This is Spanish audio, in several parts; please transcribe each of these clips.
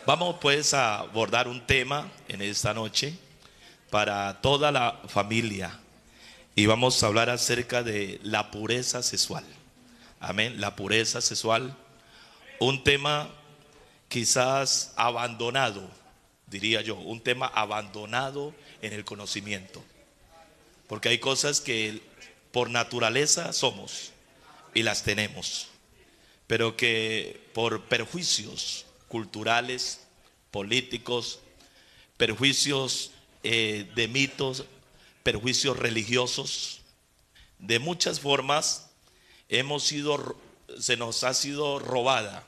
Vamos pues a abordar un tema en esta noche para toda la familia y vamos a hablar acerca de la pureza sexual. Amén, la pureza sexual, un tema quizás abandonado, diría yo, un tema abandonado en el conocimiento. Porque hay cosas que por naturaleza somos y las tenemos, pero que por perjuicios culturales, políticos, perjuicios de mitos, perjuicios religiosos, de muchas formas se nos ha sido robada,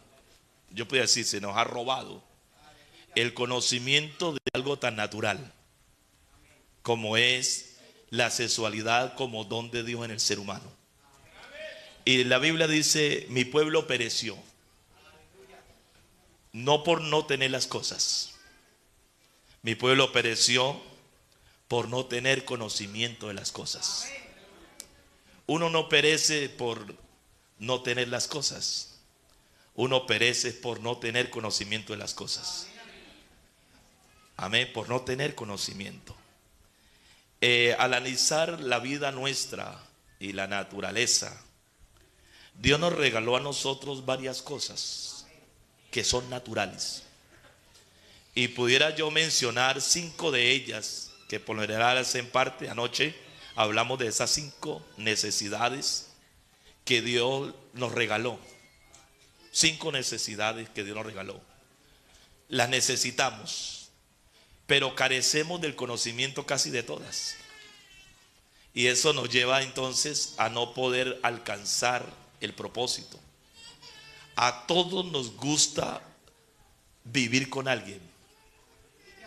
yo podría decir, se nos ha robado el conocimiento de algo tan natural como es la sexualidad como don de Dios en el ser humano. Y la Biblia dice: mi pueblo pereció, no por no tener las cosas. Mi pueblo pereció por no tener conocimiento de las cosas. Uno no perece por no tener las cosas. Uno perece por no tener conocimiento de las cosas. Amén, por no tener conocimiento. Al analizar la vida nuestra y la naturaleza, Dios nos regaló a nosotros varias cosas que son naturales. Y pudiera yo mencionar 5 de ellas, que por lo general hacen parte. Anoche hablamos de esas 5 necesidades que Dios nos regaló. 5 necesidades que Dios nos regaló. Las necesitamos, pero carecemos del conocimiento casi de todas. Y eso nos lleva entonces a no poder alcanzar el propósito. A todos nos gusta vivir con alguien,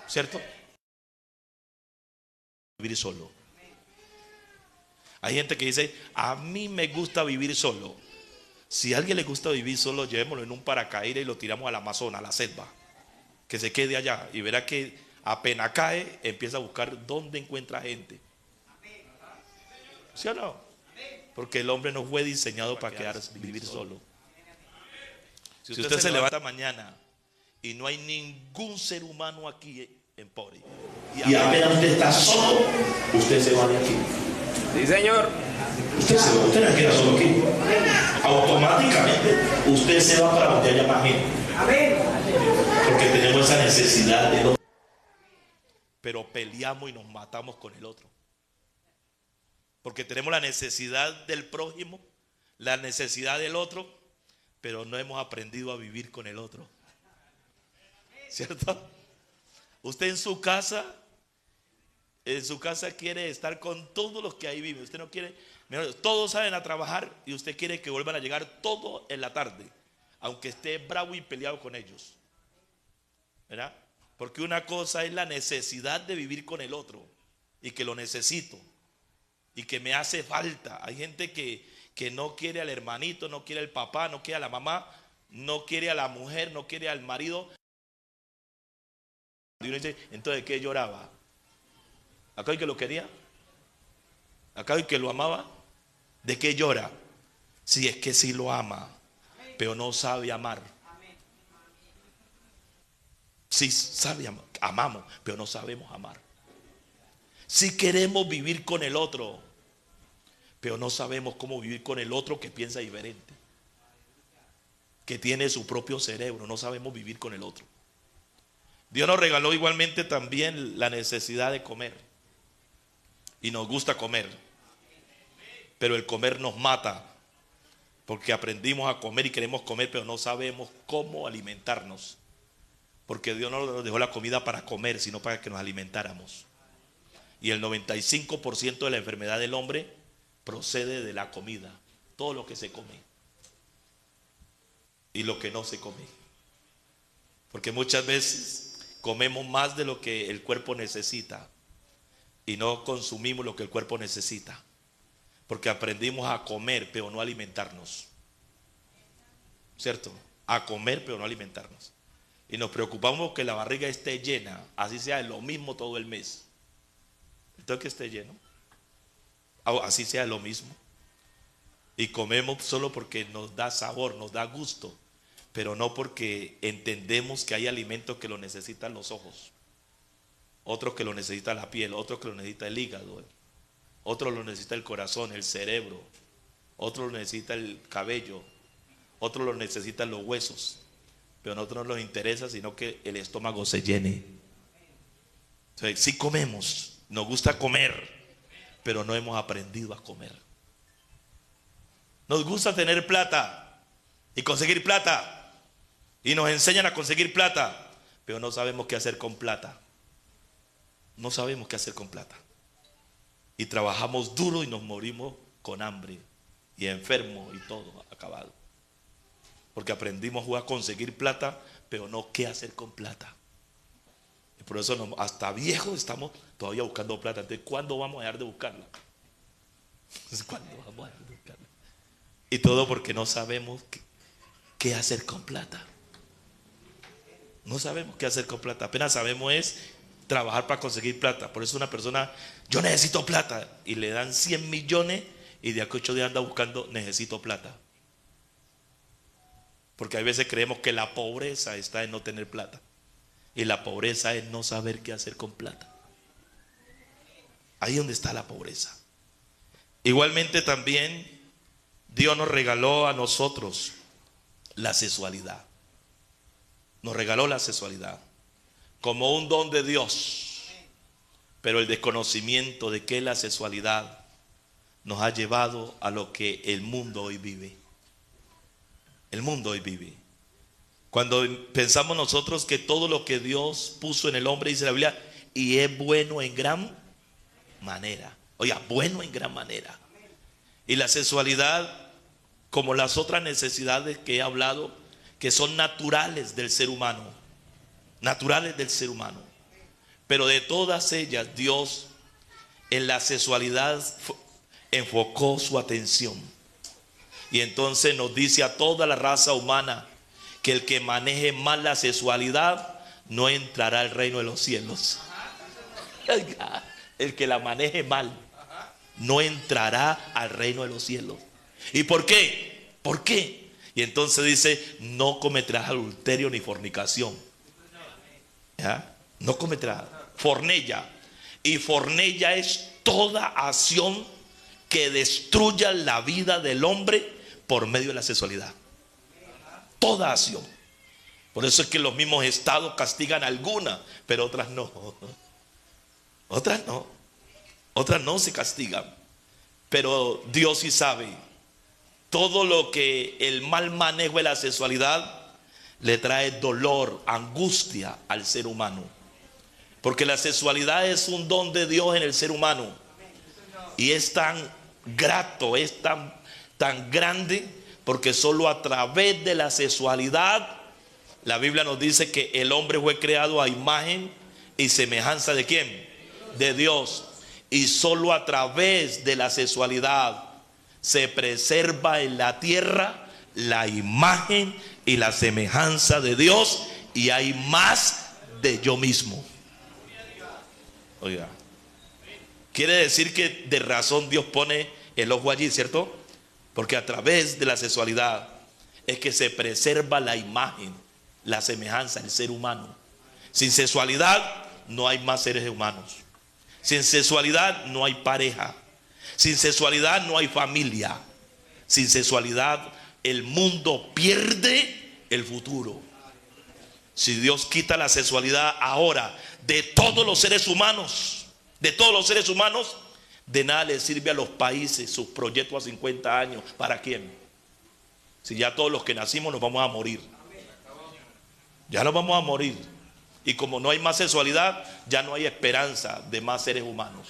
¿cierto? Vivir solo. Hay gente que dice: a mí me gusta vivir solo. Si a alguien le gusta vivir solo, llevémoslo en un paracaídas y lo tiramos al Amazonas, a la selva, que se quede allá y verá que apenas cae empieza a buscar dónde encuentra gente. ¿Sí o no? Porque el hombre no fue diseñado para vivir solo. Si usted se levanta mañana y no hay ningún ser humano aquí en Pori, y apenas usted está solo, usted se va de aquí. Sí, señor. Usted no queda solo aquí. Automáticamente usted se va para donde haya más gente. Porque tenemos esa necesidad del otro. Pero peleamos y nos matamos con el otro. Porque tenemos la necesidad del prójimo, la necesidad del otro, pero no hemos aprendido a vivir con el otro. ¿Cierto? Usted en su casa quiere estar con todos los que ahí viven. Usted no quiere, todos salen a trabajar y usted quiere que vuelvan a llegar todos en la tarde, aunque esté bravo y peleado con ellos, ¿verdad? Porque una cosa es la necesidad de vivir con el otro y que lo necesito y que me hace falta. Hay gente que no quiere al hermanito, no quiere al papá, no quiere a la mamá, no quiere a la mujer, no quiere al marido. Y uno dice: entonces, ¿qué lloraba? ¿Acá hay que lo quería? ¿Acá hay que lo amaba? ¿De qué llora? Si es que sí lo ama, pero no sabe amar. Sí sabe amar, amamos, pero no sabemos amar. Si queremos vivir con el otro, pero no sabemos cómo vivir con el otro que piensa diferente, que tiene su propio cerebro. No sabemos vivir con el otro. Dios nos regaló igualmente también la necesidad de comer. Y nos gusta comer, pero el comer nos mata, porque aprendimos a comer y queremos comer, pero no sabemos cómo alimentarnos. Porque Dios no nos dejó la comida para comer, sino para que nos alimentáramos. Y el 95% de la enfermedad del hombre procede de la comida. Todo lo que se come y lo que no se come. Porque muchas veces comemos más de lo que el cuerpo necesita y no consumimos lo que el cuerpo necesita. Porque aprendimos a comer, pero no a alimentarnos. ¿Cierto? A comer, pero no a alimentarnos. Y nos preocupamos que la barriga esté llena, así sea lo mismo todo el mes. Entonces, que esté lleno, así sea lo mismo. Y comemos solo porque nos da sabor, nos da gusto, pero no porque entendemos que hay alimentos que lo necesitan los ojos, otros que lo necesita la piel, otros que lo necesita el hígado, otros lo necesita el corazón, el cerebro, otros lo necesita el cabello, otros lo necesitan los huesos, pero a nosotros no nos interesa sino que el estómago se llene. Entonces, sí comemos, nos gusta comer, pero no hemos aprendido a comer. Nos gusta tener plata y conseguir plata, y nos enseñan a conseguir plata, pero no sabemos qué hacer con plata. No sabemos qué hacer con plata. Y trabajamos duro y nos morimos con hambre y enfermos y todo acabado. Porque aprendimos a conseguir plata, pero no qué hacer con plata. Y por eso hasta viejos estamos todavía buscando plata. Entonces, ¿cuándo vamos a dejar de buscarla? ¿Cuándo vamos a dejar de buscarla? Y todo porque no sabemos qué hacer con plata. No sabemos qué hacer con plata. Apenas sabemos es trabajar para conseguir plata. Por eso una persona, yo necesito plata, y le dan 100 millones y de aquí a 8 días anda buscando, necesito plata. Porque a veces creemos que la pobreza está en no tener plata, y la pobreza es no saber qué hacer con plata. Ahí es donde está la pobreza. Igualmente también Dios nos regaló a nosotros la sexualidad. Nos regaló la sexualidad como un don de Dios, pero el desconocimiento de que la sexualidad nos ha llevado a lo que el mundo hoy vive. El mundo hoy vive. Cuando pensamos nosotros que todo lo que Dios puso en el hombre, dice la Biblia, y es bueno en gran manera. Oiga, bueno en gran manera. Y la sexualidad, como las otras necesidades que he hablado, que son naturales del ser humano, naturales del ser humano, pero de todas ellas Dios en la sexualidad enfocó su atención, y entonces nos dice a toda la raza humana que el que maneje mal la sexualidad no entrará al reino de los cielos. El que la maneje mal no entrará al reino de los cielos. ¿Y por qué? ¿Por qué? Y entonces dice, no cometerás adulterio ni fornicación. ¿Ya? No cometerás. Fornella. Y fornella es toda acción que destruya la vida del hombre por medio de la sexualidad. Toda acción. Por eso es que los mismos estados castigan algunas, pero otras no. Otras no. Otras no se castigan. Pero Dios sí sabe. Todo lo que el mal manejo de la sexualidad le trae dolor, angustia al ser humano. Porque la sexualidad es un don de Dios en el ser humano. Y es tan grato, es tan grande, porque solo a través de la sexualidad, la Biblia nos dice que el hombre fue creado a imagen y semejanza ¿de quién? De Dios. Y solo a través de la sexualidad se preserva en la tierra la imagen y la semejanza de Dios, y hay más de yo mismo. Oiga, quiere decir que de razón Dios pone el ojo allí, ¿cierto? Porque a través de la sexualidad es que se preserva la imagen, la semejanza del ser humano. Sin sexualidad no hay más seres humanos. Sin sexualidad no hay pareja. Sin sexualidad no hay familia. Sin sexualidad el mundo pierde el futuro. Si Dios quita la sexualidad ahora de todos los seres humanos, de nada le sirve a los países sus proyectos a 50 años. ¿Para quién? Si ya todos los que nacimos nos vamos a morir. Ya nos vamos a morir. Y como no hay más sexualidad, ya no hay esperanza de más seres humanos.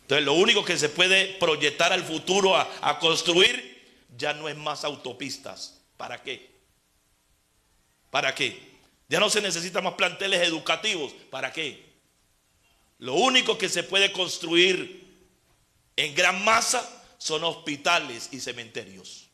Entonces lo único que se puede proyectar al futuro, a construir, ya no es más autopistas. ¿Para qué? ¿Para qué? Ya no se necesitan más planteles educativos. ¿Para qué? Lo único que se puede construir en gran masa son hospitales y cementerios.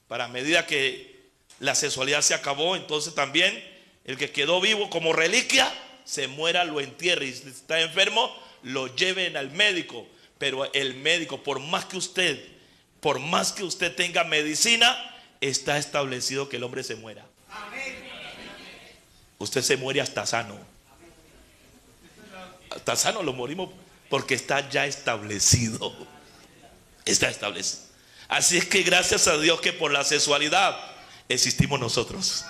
Para medida que la sexualidad se acabó, entonces también el que quedó vivo como reliquia se muera, lo entierre, y si está enfermo lo lleven al médico. Pero el médico, por más que usted tenga medicina, está establecido que el hombre se muera. Usted se muere hasta sano. Hasta sano lo morimos porque está ya establecido. Está establecido. Así es que gracias a Dios que por la sexualidad existimos nosotros.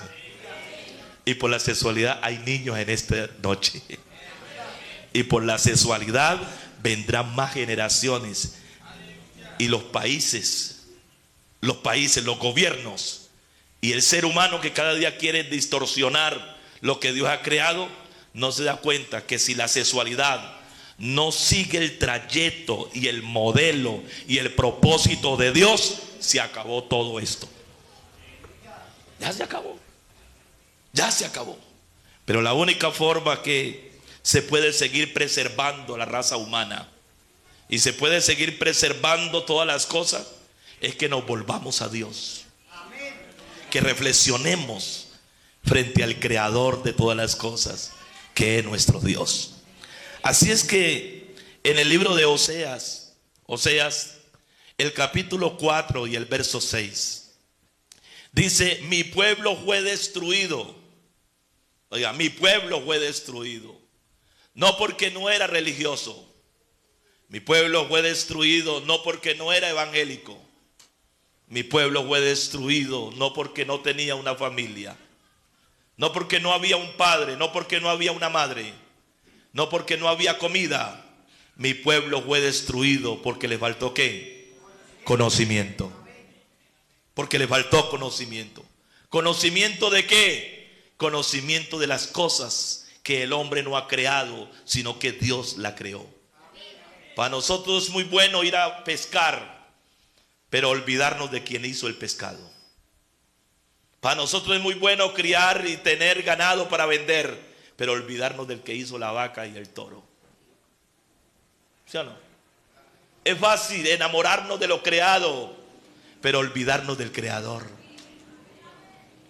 Y por la sexualidad hay niños en esta noche. Y por la sexualidad vendrán más generaciones. Y los países, los gobiernos y el ser humano que cada día quiere distorsionar lo que Dios ha creado, no se da cuenta que si la sexualidad no sigue el trayecto y el modelo y el propósito de Dios, se acabó todo esto. Ya se acabó. Ya se acabó. Pero la única forma que se puede seguir preservando la raza humana y se puede seguir preservando todas las cosas es que nos volvamos a Dios. Que reflexionemos frente al creador de todas las cosas, que es nuestro Dios. Así es que en el libro de Oseas, el capítulo 4 y el verso 6, dice: mi pueblo fue destruido. Oiga, mi pueblo fue destruido. No porque no era religioso. Mi pueblo fue destruido no porque no era evangélico. Mi pueblo fue destruido no porque no tenía una familia. No porque no había un padre, no porque no había una madre, no porque no había comida. Mi pueblo fue destruido porque le faltó ¿qué? Conocimiento. Porque le faltó conocimiento. ¿Conocimiento de qué? Conocimiento de las cosas que el hombre no ha creado, sino que Dios la creó. Para nosotros es muy bueno ir a pescar, pero olvidarnos de quien hizo el pescado. Para nosotros es muy bueno criar y tener ganado para vender, pero olvidarnos del que hizo la vaca y el toro. ¿Sí o no? Es fácil enamorarnos de lo creado, pero olvidarnos del creador.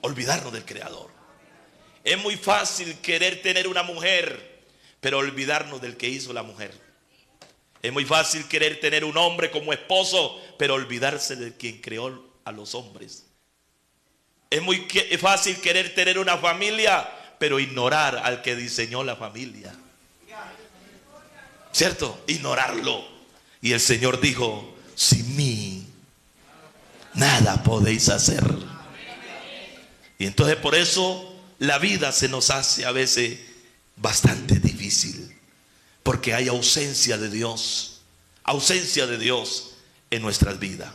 Olvidarnos del creador. Es muy fácil querer tener una mujer, pero olvidarnos del que hizo la mujer. Es muy fácil querer tener un hombre como esposo, pero olvidarse de quien creó a los hombres. Es muy fácil querer tener una familia, pero ignorar al que diseñó la familia. ¿Cierto? Ignorarlo. Y el Señor dijo: sin mí nada podéis hacer. Y entonces por eso la vida se nos hace a veces bastante difícil, porque hay ausencia de Dios. Ausencia de Dios en nuestras vidas.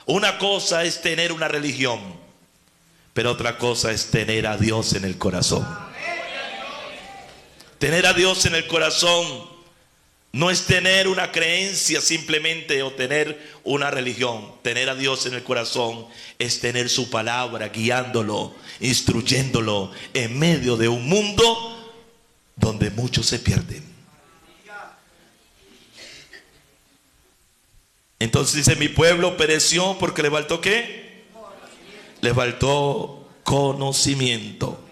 Una cosa es tener una religión, pero otra cosa es tener a Dios en el corazón. Tener a Dios en el corazón no es tener una creencia simplemente o tener una religión. Tener a Dios en el corazón es tener su palabra guiándolo, instruyéndolo en medio de un mundo donde muchos se pierden. Entonces dice: mi pueblo pereció porque le faltó ¿qué? Le faltó conocimiento.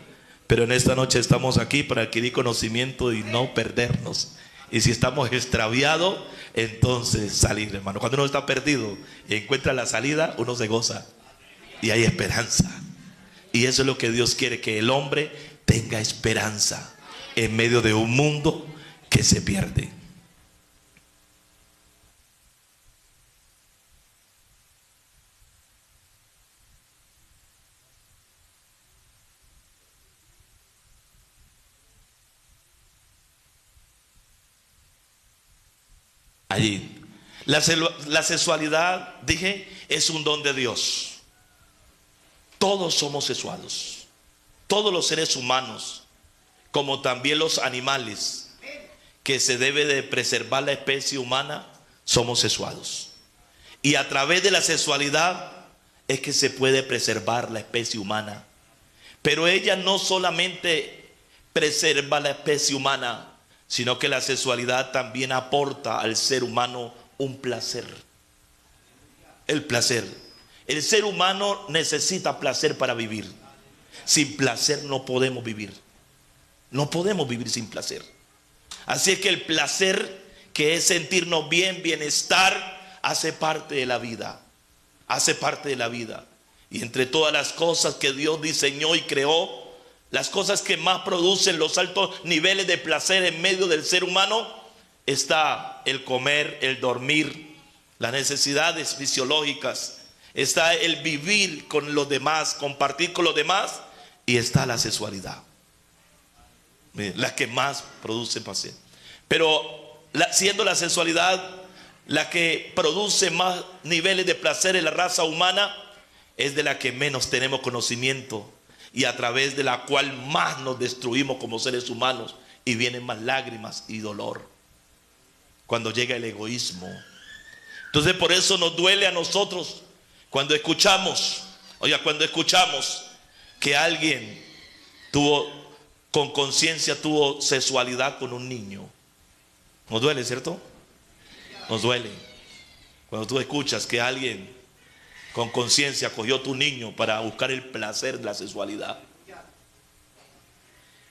Pero en esta noche estamos aquí para adquirir conocimiento y no perdernos. Y si estamos extraviados, entonces salir, hermano. Cuando uno está perdido y encuentra la salida, uno se goza y hay esperanza. Y eso es lo que Dios quiere, que el hombre tenga esperanza en medio de un mundo que se pierde. Allí. La sexualidad, dije, es un don de Dios. Todos somos sexuados. Todos los seres humanos, como también los animales, que se debe de preservar la especie humana, somos sexuados. Y a través de la sexualidad es que se puede preservar la especie humana. Pero ella no solamente preserva la especie humana, sino que la sexualidad también aporta al ser humano un placer. El placer. El ser humano necesita placer para vivir. Sin placer no podemos vivir. No podemos vivir sin placer. Así es que el placer, que es sentirnos bien, bienestar, hace parte de la vida. Hace parte de la vida. Y entre todas las cosas que Dios diseñó y creó, las cosas que más producen los altos niveles de placer en medio del ser humano, está el comer, el dormir, las necesidades fisiológicas, está el vivir con los demás, compartir con los demás, y está la sexualidad, la que más produce placer. Pero siendo la sexualidad la que produce más niveles de placer en la raza humana, es de la que menos tenemos conocimiento y a través de la cual más nos destruimos como seres humanos, y vienen más lágrimas y dolor cuando llega el egoísmo. Entonces por eso nos duele a nosotros cuando escuchamos, que alguien con conciencia tuvo sexualidad con un niño. Nos duele, ¿cierto? Nos duele cuando tú escuchas que alguien con conciencia cogió a tu niño para buscar el placer de la sexualidad,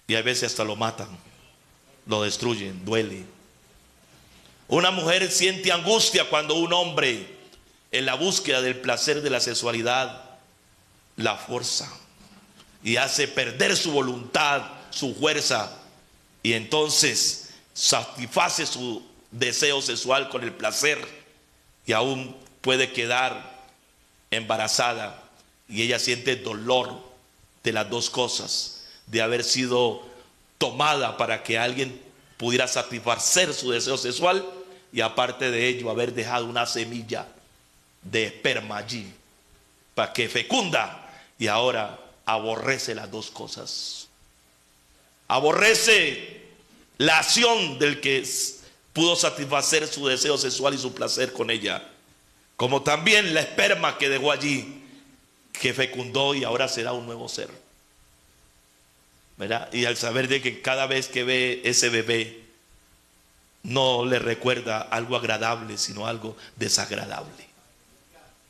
y a veces hasta lo matan, lo destruyen. Duele. Una mujer siente angustia cuando un hombre, en la búsqueda del placer de la sexualidad, la fuerza y hace perder su voluntad, su fuerza, y entonces satisface su deseo sexual con el placer, y aún puede quedar embarazada, y ella siente dolor de las dos cosas, de haber sido tomada para que alguien pudiera satisfacer su deseo sexual, y aparte de ello haber dejado una semilla de esperma allí para que fecunda, y ahora aborrece las dos cosas. Aborrece la acción del que pudo satisfacer su deseo sexual y su placer con ella, como también la esperma que dejó allí, que fecundó y ahora será un nuevo ser, ¿verdad? Y al saber de que cada vez que ve ese bebé no le recuerda algo agradable, sino algo desagradable.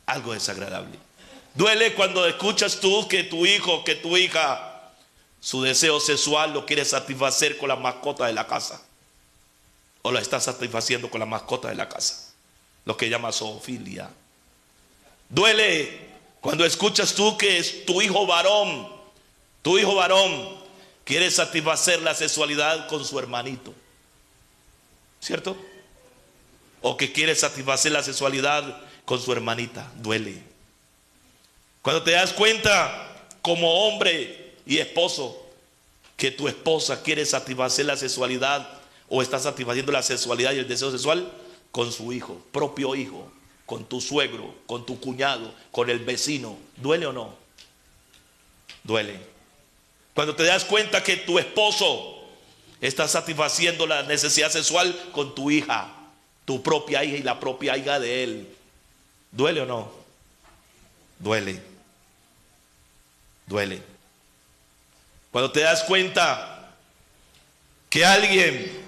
Algo desagradable. Duele cuando escuchas tú que tu hijo, que tu hija, su deseo sexual lo quiere satisfacer con la mascota de la casa, o la está satisfaciendo con la mascota de la casa, lo que llama zoofilia. Duele cuando escuchas tú que es tu hijo varón quiere satisfacer la sexualidad con su hermanito, ¿cierto? O que quiere satisfacer la sexualidad con su hermanita. Duele. Cuando te das cuenta como hombre y esposo que tu esposa quiere satisfacer la sexualidad, o está satisfaciendo la sexualidad y el deseo sexual con su hijo, propio hijo, con tu suegro, con tu cuñado, con el vecino. ¿Duele o no? Duele. Cuando te das cuenta que tu esposo está satisfaciendo la necesidad sexual con tu hija, tu propia hija y la propia hija de él. ¿Duele o no? Duele. Duele. Cuando te das cuenta que alguien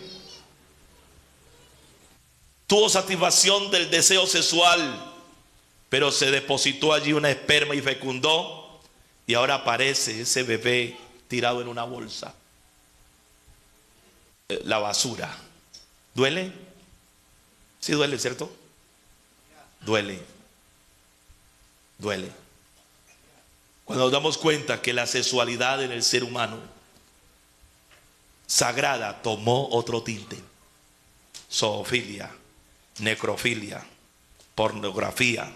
tuvo satisfacción del deseo sexual, pero se depositó allí una esperma y fecundó, y ahora aparece ese bebé tirado en una bolsa, la basura. ¿Duele? Sí duele, ¿cierto? Duele. Duele. Cuando nos damos cuenta que la sexualidad en el ser humano sagrada tomó otro tinte: zoofilia, necrofilia, pornografía,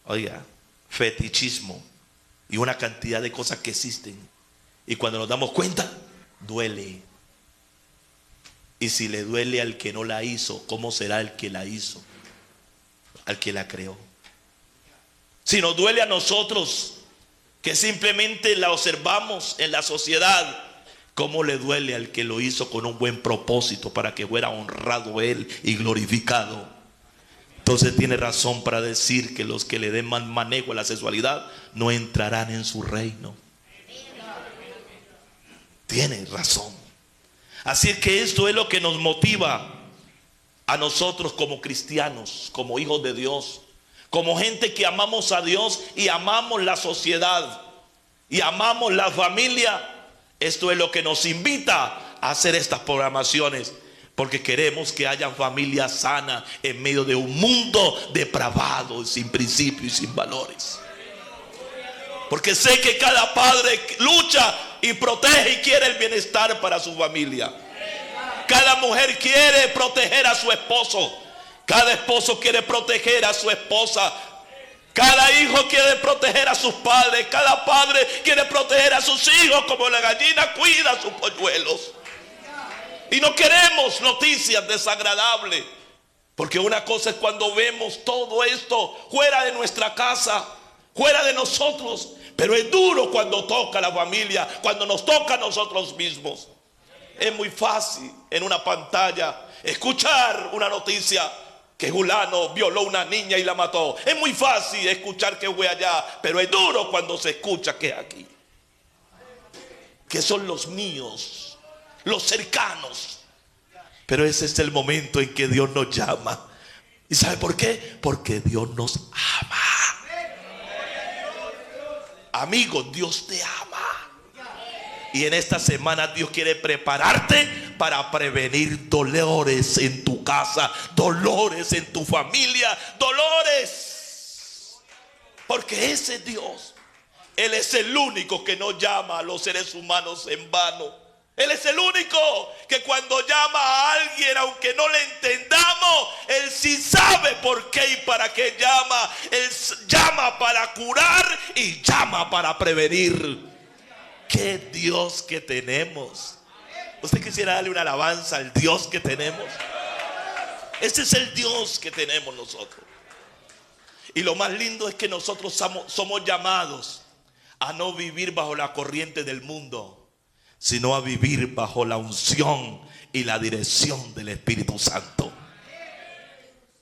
oiga, fetichismo y una cantidad de cosas que existen. Y cuando nos damos cuenta, duele. Y si le duele al que no la hizo, ¿cómo será el que la hizo? Al que la creó. Si nos duele a nosotros, que simplemente la observamos en la sociedad, ¿cómo le duele al que lo hizo con un buen propósito para que fuera honrado él y glorificado? Entonces tiene razón para decir que los que le den mal manejo a la sexualidad no entrarán en su reino. Tiene razón. Así es que esto es lo que nos motiva a nosotros como cristianos, como hijos de Dios, como gente que amamos a Dios y amamos la sociedad y amamos la familia. Esto es lo que nos invita a hacer estas programaciones, porque queremos que haya familias sanas en medio de un mundo depravado, sin principios y sin valores. Porque sé que cada padre lucha y protege y quiere el bienestar para su familia. Cada mujer quiere proteger a su esposo. Cada esposo quiere proteger a su esposa. Cada hijo quiere proteger a sus padres. Cada padre quiere proteger a sus hijos como la gallina cuida a sus polluelos. Y no queremos noticias desagradables. Porque una cosa es cuando vemos todo esto fuera de nuestra casa, fuera de nosotros. Pero es duro cuando toca a la familia, cuando nos toca a nosotros mismos. Es muy fácil en una pantalla escuchar una noticia que fulano violó a una niña y la mató. Es muy fácil escuchar que fue allá, pero es duro cuando se escucha que es aquí. Que son los míos, los cercanos. Pero ese es el momento en que Dios nos llama. ¿Y sabe por qué? Porque Dios nos ama. Amigo, Dios te ama. Y en esta semana Dios quiere prepararte para prevenir dolores en tu casa, dolores en tu familia, dolores. Porque ese Dios, Él es el único que no llama a los seres humanos en vano. Él es el único que cuando llama a alguien, aunque no le entendamos, Él sí sabe por qué y para qué llama. Él llama para curar y llama para prevenir. ¡Qué Dios que tenemos! ¿Usted quisiera darle una alabanza al Dios que tenemos? Ese es el Dios que tenemos nosotros. Y lo más lindo es que nosotros somos llamados a no vivir bajo la corriente del mundo, sino a vivir bajo la unción y la dirección del Espíritu Santo.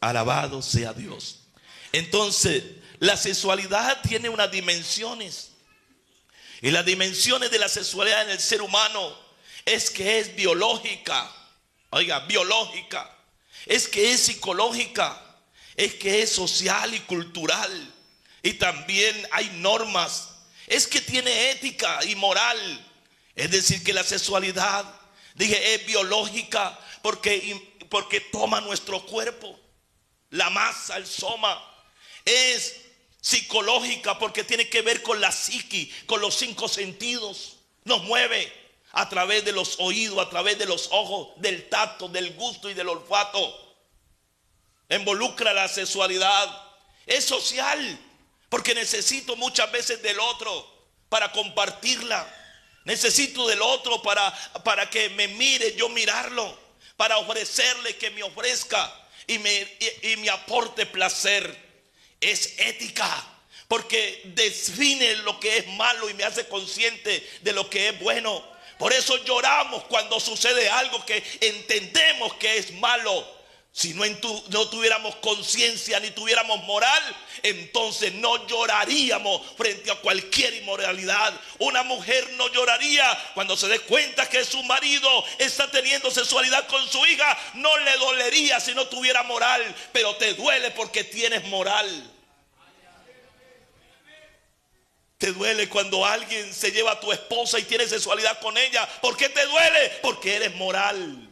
Alabado sea Dios. Entonces, la sexualidad tiene unas dimensiones. Y las dimensiones de la sexualidad en el ser humano es que es biológica. Oiga, biológica. Es que es psicológica. Es que es social y cultural. Y también hay normas. Es que tiene ética y moral. Es decir, que la sexualidad, dije, es biológica porque toma nuestro cuerpo. La masa, el soma. Es psicológica porque tiene que ver con la psiqui, con los 5 sentidos. Nos mueve a través de los oídos, a través de los ojos, del tacto, del gusto y del olfato. Involucra la sexualidad. Es social porque necesito muchas veces del otro para compartirla. Necesito del otro para que me mire, yo mirarlo, para ofrecerle que me ofrezca y me aporte placer. Es ética, porque define lo que es malo y me hace consciente de lo que es bueno. Por eso lloramos cuando sucede algo que entendemos que es malo. Si no tuviéramos conciencia ni tuviéramos moral, entonces no lloraríamos frente a cualquier inmoralidad. Una mujer no lloraría cuando se dé cuenta que su marido está teniendo sexualidad con su hija. No le dolería si no tuviera moral, pero te duele porque tienes moral. Te duele cuando alguien se lleva a tu esposa y tiene sexualidad con ella. ¿Por qué te duele? Porque eres moral.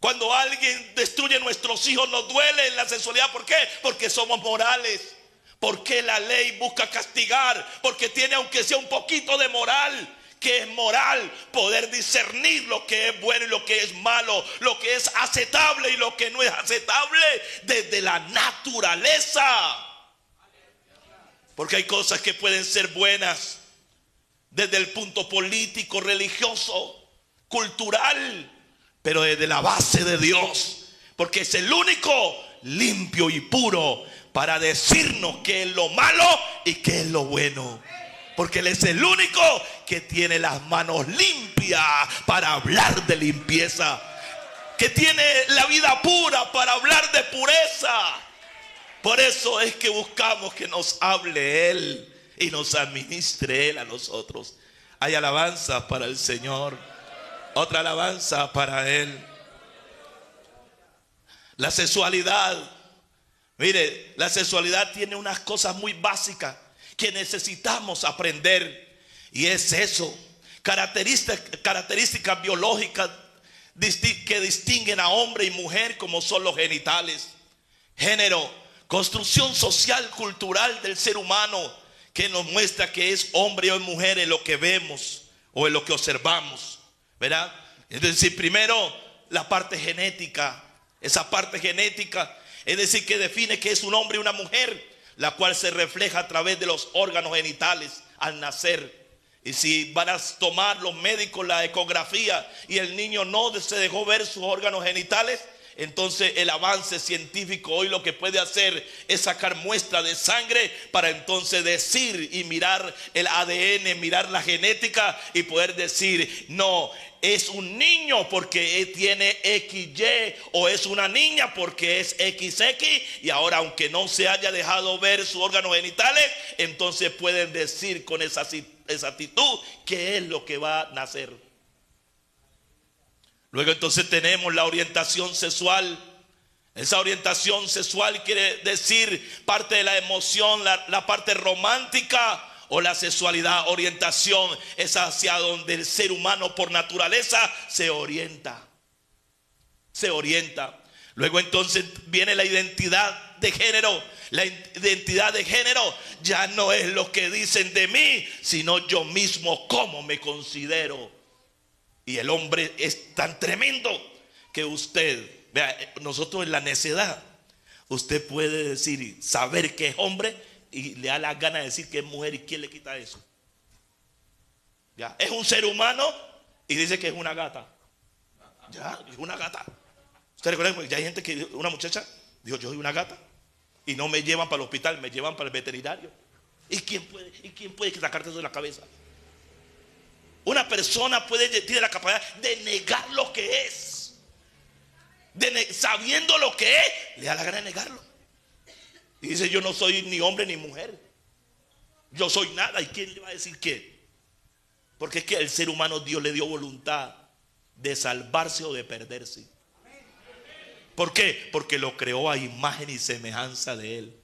Cuando alguien destruye nuestros hijos nos duele en la sexualidad. ¿Por qué? Porque somos morales. Porque la ley busca castigar. Porque tiene aunque sea un poquito de moral. Que es moral poder discernir lo que es bueno y lo que es malo. Lo que es aceptable y lo que no es aceptable desde la naturaleza. Porque hay cosas que pueden ser buenas desde el punto político, religioso, cultural, pero desde la base de Dios, porque es el único limpio y puro para decirnos qué es lo malo y qué es lo bueno. Porque Él es el único que tiene las manos limpias para hablar de limpieza, que tiene la vida pura para hablar de pureza. Por eso es que buscamos que nos hable Él y nos administre Él a nosotros. Hay alabanza para el Señor. Otra alabanza para Él. La sexualidad. Mire, la sexualidad tiene unas cosas muy básicas que necesitamos aprender. Y es eso. Características biológicas que distinguen a hombre y mujer, como son los genitales. Género. Construcción social, cultural del ser humano, que nos muestra que es hombre o mujer en lo que vemos o en lo que observamos, ¿verdad? Es decir, primero la parte genética. Esa parte genética, es decir, que define que es un hombre y una mujer, la cual se refleja a través de los órganos genitales al nacer. Y si van a tomar los médicos la ecografía y el niño no se dejó ver sus órganos genitales, entonces el avance científico hoy lo que puede hacer es sacar muestra de sangre para entonces decir y mirar el ADN, mirar la genética y poder decir, no, es un niño porque tiene XY, o es una niña porque es XX. Y ahora, aunque no se haya dejado ver sus órganos genitales, entonces pueden decir con esa actitud qué es lo que va a nacer. Luego entonces tenemos la orientación sexual. Esa orientación sexual quiere decir parte de la emoción, la parte romántica o la sexualidad. Orientación es hacia donde el ser humano por naturaleza se orienta. Se orienta. Luego entonces viene la identidad de género. La identidad de género ya no es lo que dicen de mí, sino yo mismo cómo me considero. Y el hombre es tan tremendo que usted, vea, nosotros en la necedad, usted puede decir, saber que es hombre y le da la gana de decir que es mujer. ¿Y quién le quita eso? Ya, es un ser humano y dice que es una gata. Ya, es una gata. ¿Usted recuerda que ya hay gente que, una muchacha dijo, yo soy una gata? Y no me llevan para el hospital, me llevan para el veterinario. ¿Y quién puede sacarte eso de la cabeza? Una persona tiene la capacidad de negar lo que es. Sabiendo lo que es, le da la gana de negarlo. Y dice, yo no soy ni hombre ni mujer. Yo soy nada. ¿Y quién le va a decir qué? Porque es que el ser humano Dios le dio voluntad de salvarse o de perderse. ¿Por qué? Porque lo creó a imagen y semejanza de Él.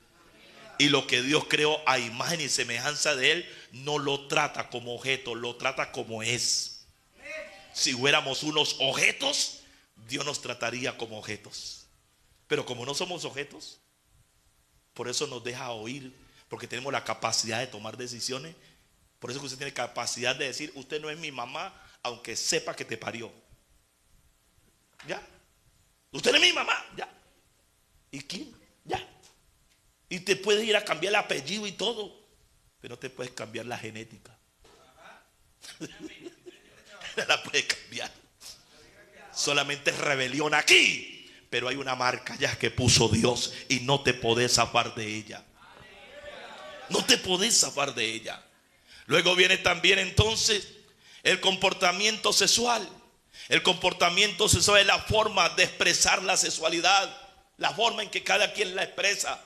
Y lo que Dios creó a imagen y semejanza de Él, no lo trata como objeto, lo trata como es. Si fuéramos unos objetos, Dios nos trataría como objetos. Pero como no somos objetos, por eso nos deja oír, porque tenemos la capacidad de tomar decisiones. Por eso que usted tiene capacidad de decir, usted no es mi mamá, aunque sepa que te parió. ¿Ya? Usted no es mi mamá, ya. ¿Y quién? Ya. Y te puedes ir a cambiar el apellido y todo, pero no te puedes cambiar la genética. No la puedes cambiar. Solamente es rebelión aquí, pero hay una marca ya que puso Dios y no te podés zafar de ella. No te podés zafar de ella. Luego viene también entonces el comportamiento sexual. El comportamiento sexual es la forma de expresar la sexualidad, la forma en que cada quien la expresa,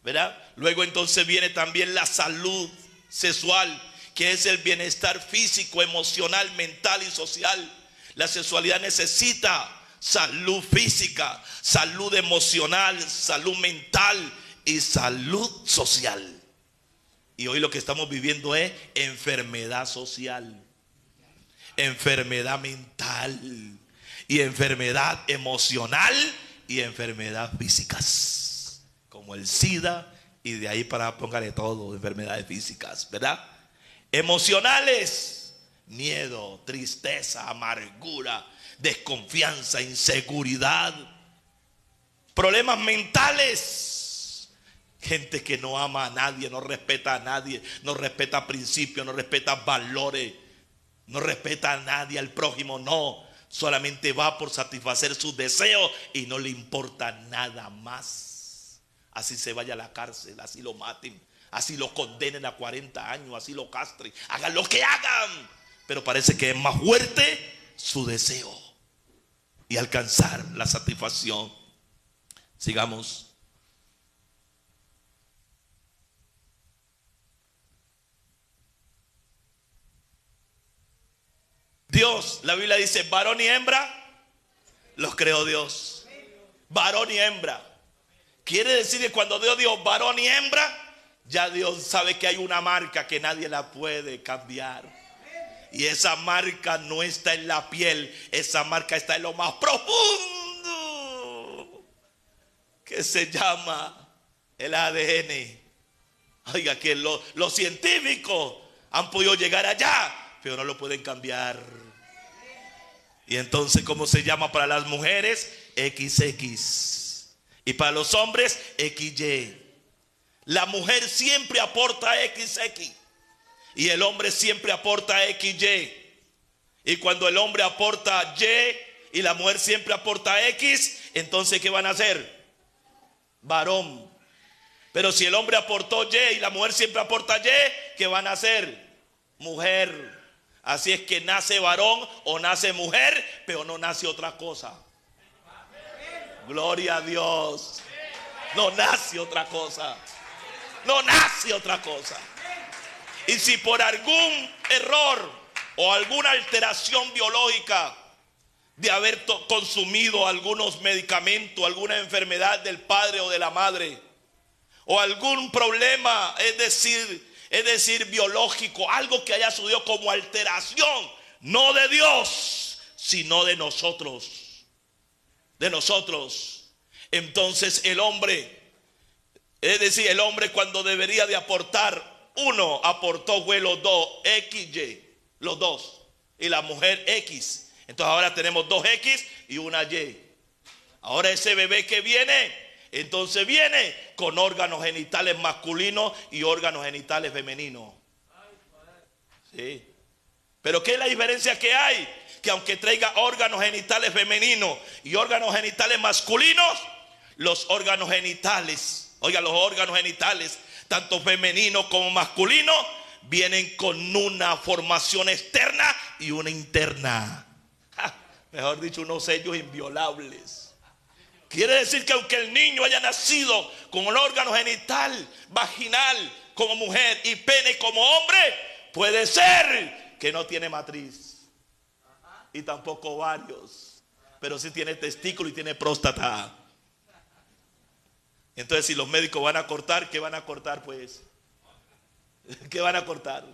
¿verdad? Luego entonces viene también la salud sexual, que es el bienestar físico, emocional, mental y social. La sexualidad necesita salud física, salud emocional, salud mental y salud social. Y hoy lo que estamos viviendo es enfermedad social, enfermedad mental y enfermedad emocional y enfermedad físicas, como el SIDA, y de ahí para póngale todo, enfermedades físicas, ¿verdad? Emocionales, miedo, tristeza, amargura, desconfianza, inseguridad. Problemas mentales, gente que no ama a nadie, no respeta a nadie, no respeta principios, no respeta valores, no respeta a nadie, al prójimo, no. Solamente va por satisfacer sus deseos y no le importa nada más. Así se vaya a la cárcel, así lo maten, así lo condenen a 40 años, así lo castren, hagan lo que hagan. Pero parece que es más fuerte su deseo y alcanzar la satisfacción. Sigamos. Dios, la Biblia dice, varón y hembra los creó Dios. Varón y hembra. Quiere decir que cuando Dios dijo varón y hembra, ya Dios sabe que hay una marca que nadie la puede cambiar. Y esa marca no está en la piel, esa marca está en lo más profundo, que se llama el ADN. Oiga, que los científicos han podido llegar allá, pero no lo pueden cambiar. Y entonces, ¿cómo se llama para las mujeres? XX. Y para los hombres, XY. La mujer siempre aporta XX y el hombre siempre aporta XY. Y cuando el hombre aporta Y y la mujer siempre aporta X, entonces ¿qué van a hacer? Varón. Pero si el hombre aportó Y y la mujer siempre aporta Y, ¿qué van a hacer? Mujer. Así es que nace varón o nace mujer, pero no nace otra cosa. Gloria a Dios. No nace otra cosa. No nace otra cosa. Y si por algún error o alguna alteración biológica de haber consumido algunos medicamentos, alguna enfermedad del padre o de la madre, o algún problema, es decir, biológico, algo que haya sucedido como alteración, no de Dios, sino de nosotros. De nosotros. Entonces el hombre, es decir, el hombre cuando debería de aportar uno, aportó los dos, XY, los dos. Y la mujer X. Entonces ahora tenemos dos X y una Y. Ahora ese bebé que viene, entonces viene con órganos genitales masculinos y órganos genitales femeninos. Sí. Pero ¿qué es la diferencia que hay? Que aunque traiga órganos genitales femeninos y órganos genitales masculinos, los órganos genitales, oiga, los órganos genitales, tanto femeninos como masculinos, vienen con una formación externa y una interna. Mejor dicho, unos sellos inviolables. Quiere decir que aunque el niño haya nacido con un órgano genital, vaginal como mujer y pene como hombre, puede ser que no tiene matriz y tampoco ovarios, pero sí tiene testículo y tiene próstata. Entonces, si los médicos van a cortar, ¿qué van a cortar pues? ¿Qué van a cortar?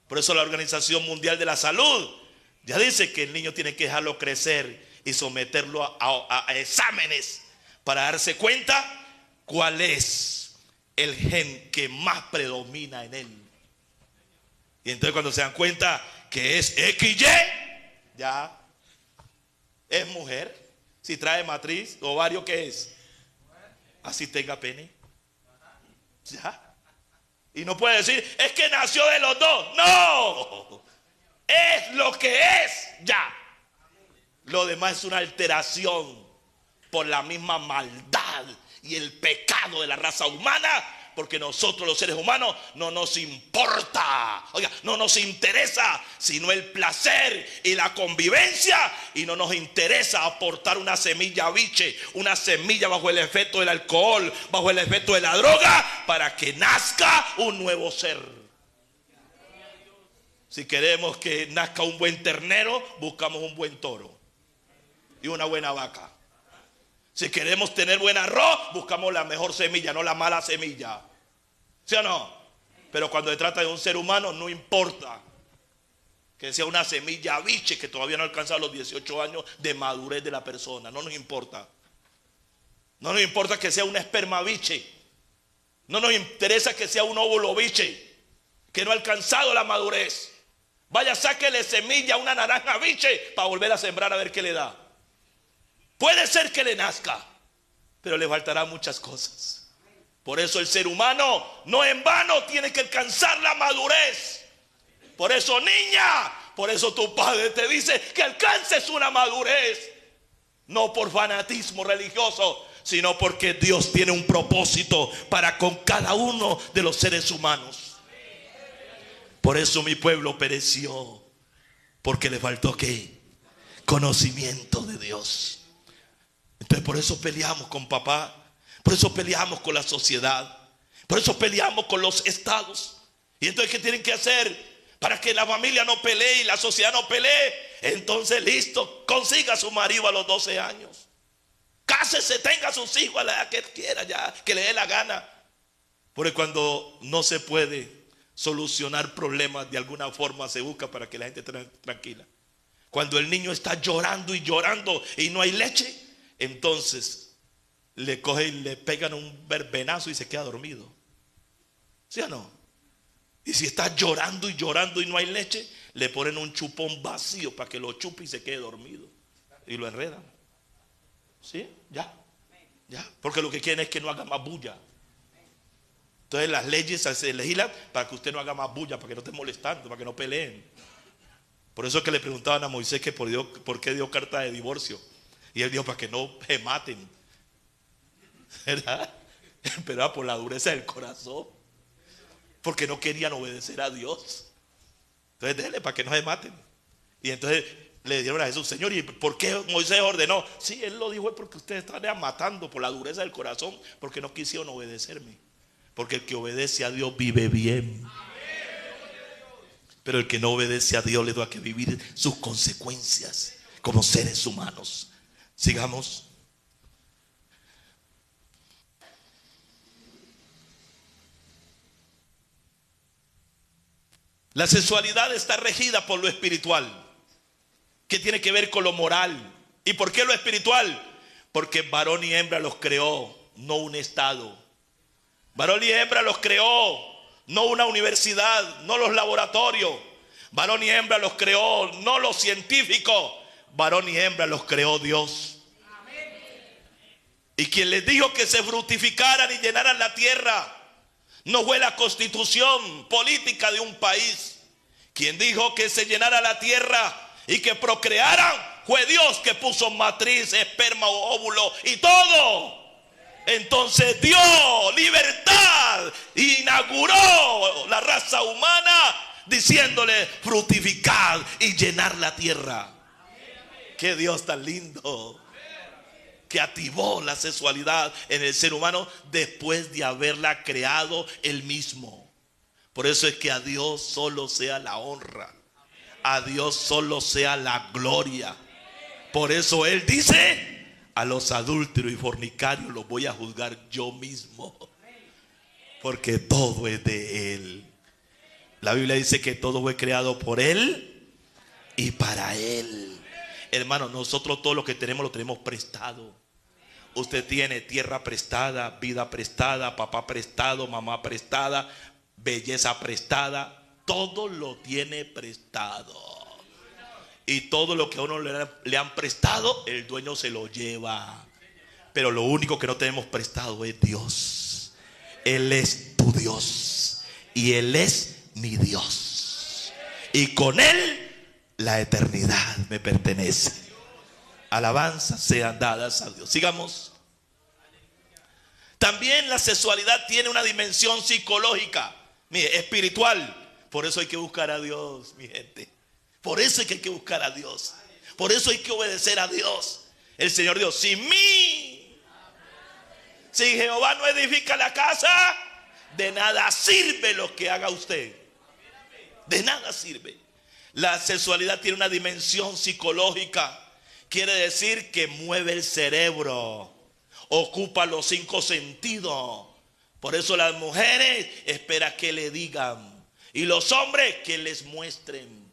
Por eso la Organización Mundial de la Salud ya dice que el niño tiene que dejarlo crecer y someterlo a exámenes para darse cuenta cuál es el gen que más predomina en él. Y entonces cuando se dan cuenta que es XY, ya es mujer. Si trae matriz, ovario, ¿qué es? Así tenga pene. Ya. Y no puede decir, es que nació de los dos. No, es lo que es ya. Lo demás es una alteración por la misma maldad y el pecado de la raza humana. Porque nosotros los seres humanos no nos importa, oiga, no nos interesa sino el placer y la convivencia, y no nos interesa aportar una semilla biche, una semilla bajo el efecto del alcohol, bajo el efecto de la droga, para que nazca un nuevo ser. Si queremos que nazca un buen ternero, buscamos un buen toro y una buena vaca. Si queremos tener buen arroz, buscamos la mejor semilla, no la mala semilla. ¿Sí o no? Pero cuando se trata de un ser humano, no importa que sea una semilla biche que todavía no ha alcanzado los 18 años de madurez de la persona. No nos importa. No nos importa que sea una esperma biche. No nos interesa que sea un óvulo biche que no ha alcanzado la madurez. Vaya, sáquele semilla a una naranja biche para volver a sembrar a ver qué le da. Puede ser que le nazca, pero le faltarán muchas cosas. Por eso el ser humano no en vano tiene que alcanzar la madurez. Por eso, niña, por eso tu padre te dice que alcances una madurez. No por fanatismo religioso, sino porque Dios tiene un propósito para con cada uno de los seres humanos. Por eso mi pueblo pereció, porque le faltó ¿qué? Conocimiento de Dios. Entonces por eso peleamos con papá. Por eso peleamos con la sociedad. Por eso peleamos con los estados. Y entonces ¿qué tienen que hacer? Para que la familia no pelee y la sociedad no pelee. Entonces listo, consiga a su marido a los 12 años. Cásese, tenga a sus hijos a la edad que quiera ya, que le dé la gana. Porque cuando no se puede solucionar problemas de alguna forma, se busca para que la gente esté tranquila. Cuando el niño está llorando y llorando y no hay leche, entonces le coge y le pegan un verbenazo y se queda dormido. ¿Sí o no? Y si está llorando y llorando y no hay leche, le ponen un chupón vacío para que lo chupe y se quede dormido. Y lo enredan. ¿Sí? Ya. Ya. Porque lo que quieren es que no haga más bulla. Entonces las leyes se legislan para que usted no haga más bulla, para que no esté molestando, para que no peleen. Por eso es que le preguntaban a Moisés que por qué dio carta de divorcio. Y él dijo, para que no se maten. ¿Verdad? Pero era por la dureza del corazón. Porque no querían obedecer a Dios. Entonces déjenle para que no se maten. Y entonces le dieron a Jesús, Señor, ¿y por qué Moisés ordenó? Sí, él lo dijo porque ustedes están matando por la dureza del corazón, porque no quisieron obedecerme. Porque el que obedece a Dios vive bien. Pero el que no obedece a Dios le da que vivir sus consecuencias como seres humanos. Sigamos. La sexualidad está regida por lo espiritual, que tiene que ver con lo moral. ¿Y por qué lo espiritual? Porque varón y hembra los creó, no un estado. Varón y hembra los creó, no una universidad, no los laboratorios. Varón y hembra los creó, no los científicos. Varón y hembra los creó Dios. Y quien les dijo que se fructificaran y llenaran la tierra no fue la constitución política de un país. Quien dijo que se llenara la tierra y que procrearan fue Dios, que puso matriz, esperma, óvulo y todo. Entonces dio libertad, inauguró la raza humana diciéndole fructificad y llenar la tierra. Qué Dios tan lindo, que activó la sexualidad en el ser humano después de haberla creado él mismo. Por eso es que a Dios solo sea la honra, a Dios solo sea la gloria. Por eso él dice, a los adúlteros y fornicarios los voy a juzgar yo mismo, porque todo es de él. La Biblia dice que todo fue creado por él y para él. Hermano, nosotros todo lo que tenemos lo tenemos prestado. Usted tiene tierra prestada, vida prestada, papá prestado, mamá prestada, belleza prestada. Todo lo tiene prestado. Y todo lo que a uno le han prestado, el dueño se lo lleva. Pero lo único que no tenemos prestado es Dios. Él es tu Dios y Él es mi Dios. Y con Él la eternidad me pertenece. Alabanzas sean dadas a Dios. Sigamos. También la sexualidad tiene una dimensión psicológica, mire, espiritual. Por eso hay que buscar a Dios, mi gente. Por eso es que hay que buscar a Dios. Por eso hay que obedecer a Dios. El Señor Dios, si Jehová no edifica la casa, de nada sirve lo que haga usted. De nada sirve. La sexualidad tiene una dimensión psicológica. Quiere decir que mueve el cerebro, ocupa los 5 sentidos. Por eso las mujeres esperan que le digan y los hombres que les muestren.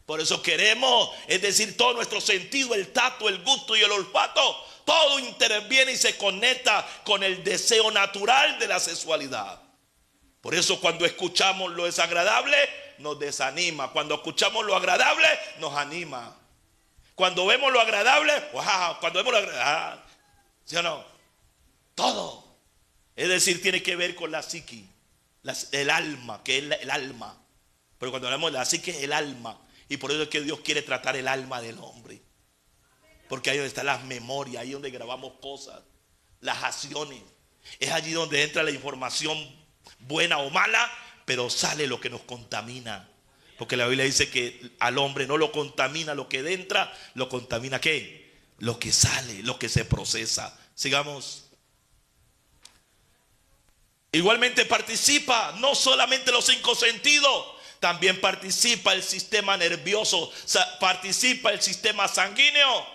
Por eso queremos, es decir, todo nuestro sentido, el tacto, el gusto y el olfato, todo interviene y se conecta con el deseo natural de la sexualidad. Por eso cuando escuchamos lo desagradable, nos desanima. Cuando escuchamos lo agradable, nos anima. Cuando vemos lo agradable, wow, cuando vemos lo agradable, ¿sí o no? Todo. Es decir, tiene que ver con la psiqui, el alma, que es el alma. Pero cuando hablamos de la psique, es el alma. Y por eso es que Dios quiere tratar el alma del hombre. Porque ahí donde están las memorias, ahí donde grabamos cosas, las acciones. Es allí donde entra la información buena o mala, pero sale lo que nos contamina. Porque la Biblia dice que al hombre no lo contamina lo que entra, lo contamina ¿qué? Lo que sale, lo que se procesa. Sigamos. Igualmente participa no solamente los 5 sentidos, también participa el sistema nervioso, participa el sistema sanguíneo.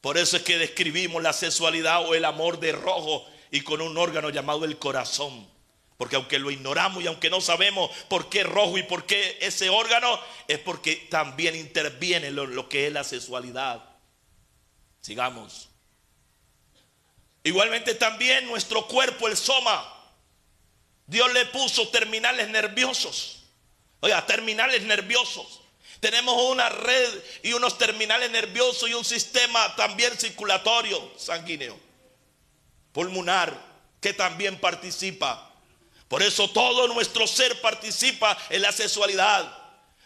Por eso es que describimos la sexualidad o el amor de rojo y con un órgano llamado el corazón. Porque aunque lo ignoramos y aunque no sabemos por qué rojo y por qué ese órgano, es porque también interviene lo que es la sexualidad. Sigamos. Igualmente también nuestro cuerpo, el soma, Dios le puso terminales nerviosos. Oiga, terminales nerviosos. Tenemos una red y unos terminales nerviosos y un sistema también circulatorio sanguíneo, pulmonar, que también participa. Por eso todo nuestro ser participa en la sexualidad.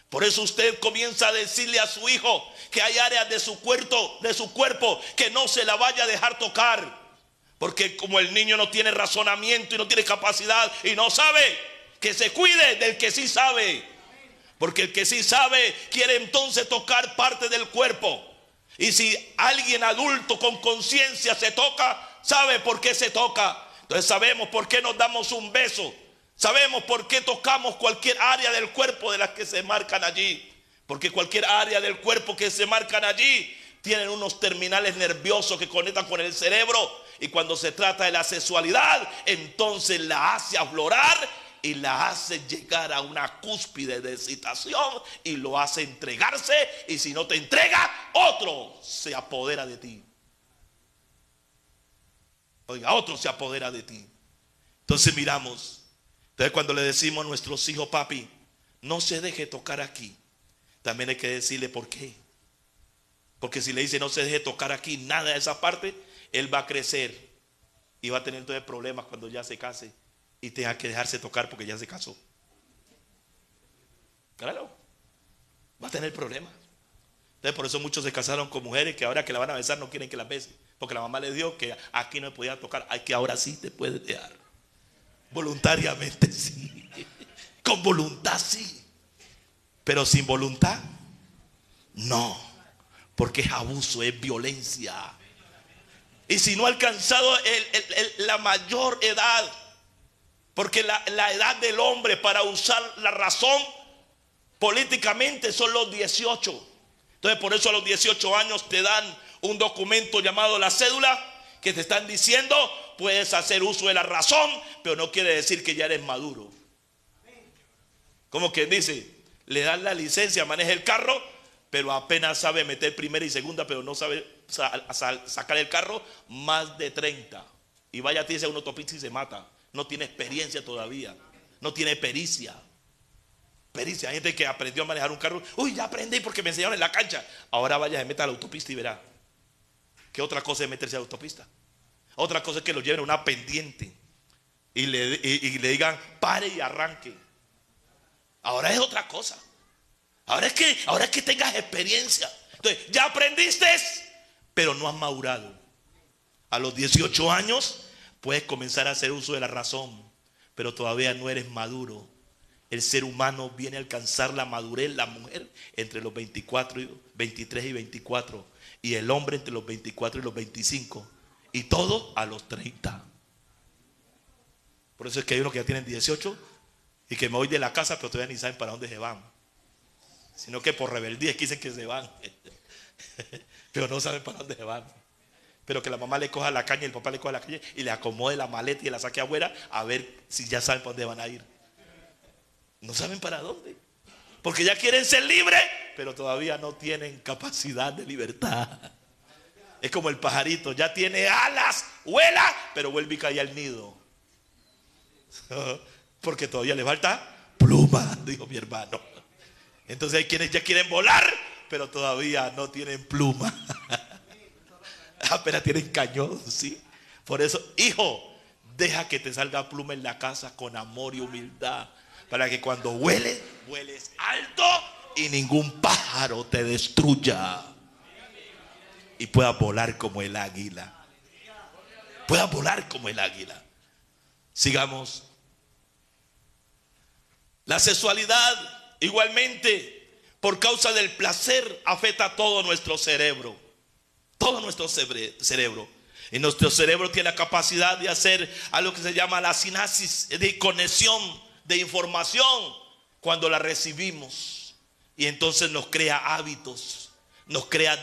Por eso usted comienza a decirle a su hijo que hay áreas de su cuerpo que no se la vaya a dejar tocar. Porque como el niño no tiene razonamiento y no tiene capacidad y no sabe, que se cuide del que sí sabe. Porque el que sí sabe quiere entonces tocar parte del cuerpo. Y si alguien adulto con conciencia se toca, sabe por qué se toca. Entonces sabemos por qué nos damos un beso. Sabemos por qué tocamos cualquier área del cuerpo de las que se marcan allí. Porque cualquier área del cuerpo que se marcan allí tienen unos terminales nerviosos que conectan con el cerebro. Y cuando se trata de la sexualidad, entonces la hace aflorar y la hace llegar a una cúspide de excitación y lo hace entregarse. Y si no te entrega, otro se apodera de ti. Oiga, otro se apodera de ti. Entonces miramos. Entonces cuando le decimos a nuestros hijos, papi, no se deje tocar aquí, también hay que decirle por qué. Porque si le dice no se deje tocar aquí, nada de esa parte, él va a crecer y va a tener entonces problemas cuando ya se case y tenga que dejarse tocar porque ya se casó. Claro, va a tener problemas. Entonces por eso muchos se casaron con mujeres que ahora que la van a besar no quieren que la besen, porque la mamá les dijo que aquí no podía tocar, hay que ahora sí te puedes dejar. Voluntariamente sí, con voluntad sí, pero sin voluntad no, porque es abuso, es violencia. Y si no ha alcanzado la mayor edad, porque la edad del hombre para usar la razón políticamente son los 18. Entonces por eso a los 18 años te dan un documento llamado la cédula, que te están diciendo puedes hacer uso de la razón, pero no quiere decir que ya eres maduro. Como que dice, le dan la licencia, maneja el carro, pero apenas sabe meter primera y segunda, pero no sabe sacar el carro más de 30. Y vaya a tirarse a una autopista y se mata. No tiene experiencia todavía, no tiene pericia. Hay gente que aprendió a manejar un carro. Uy, ya aprendí porque me enseñaron en la cancha. Ahora vaya, se meta a la autopista y verá. ¿Qué otra cosa es meterse a la autopista? Otra cosa es que lo lleven a una pendiente y le digan pare y arranque. Ahora es otra cosa. Ahora es que tengas experiencia. Entonces, ya aprendiste, pero no has madurado. A los 18 años puedes comenzar a hacer uso de la razón, pero todavía no eres maduro. El ser humano viene a alcanzar la madurez, la mujer entre los 23 y 24, y el hombre entre los 24 y los 25, y todo a los 30. Por eso es que hay unos que ya tienen 18 y que me voy de la casa, pero todavía ni saben para dónde se van, sino que por rebeldía dicen que se van pero no saben para dónde se van. Pero que la mamá le coja la caña y el papá le coja la caña y le acomode la maleta y la saque afuera a ver si ya saben para dónde van a ir. No saben para dónde, porque ya quieren ser libres, pero todavía no tienen capacidad de libertad. Es como el pajarito, ya tiene alas, vuela, pero vuelve y cae al nido, porque todavía le falta pluma, dijo mi hermano. Entonces hay quienes ya quieren volar, pero todavía no tienen pluma. Apenas tienen cañón, ¿sí? Por eso, hijo, deja que te salga pluma en la casa con amor y humildad, para que cuando vueles alto y ningún pájaro te destruya y puedas volar como el águila. Puedas volar como el águila. Sigamos. La sexualidad igualmente, por causa del placer, afecta todo nuestro cerebro. Todo nuestro cerebro. Y nuestro cerebro tiene la capacidad de hacer algo que se llama la sinapsis, de conexión de información cuando la recibimos. Y entonces nos crea hábitos, nos crea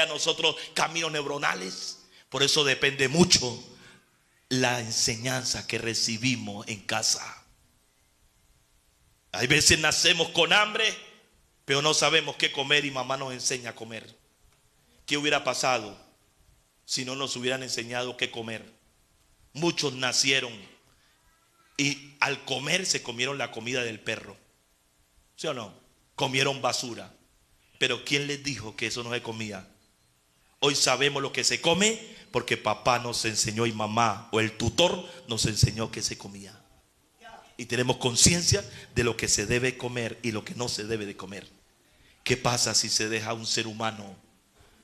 a nosotros caminos neuronales. Por eso depende mucho la enseñanza que recibimos en casa. Hay veces nacemos con hambre, pero no sabemos qué comer y mamá nos enseña a comer. ¿Qué hubiera pasado si no nos hubieran enseñado qué comer? Muchos nacieron Y al comer se comieron la comida del perro. ¿Sí o no? Comieron basura. Pero ¿quién les dijo que eso no se comía? Hoy sabemos lo que se come porque papá nos enseñó y mamá o el tutor nos enseñó que se comía. Y tenemos conciencia de lo que se debe comer y lo que no se debe de comer. ¿Qué pasa si se deja a un ser humano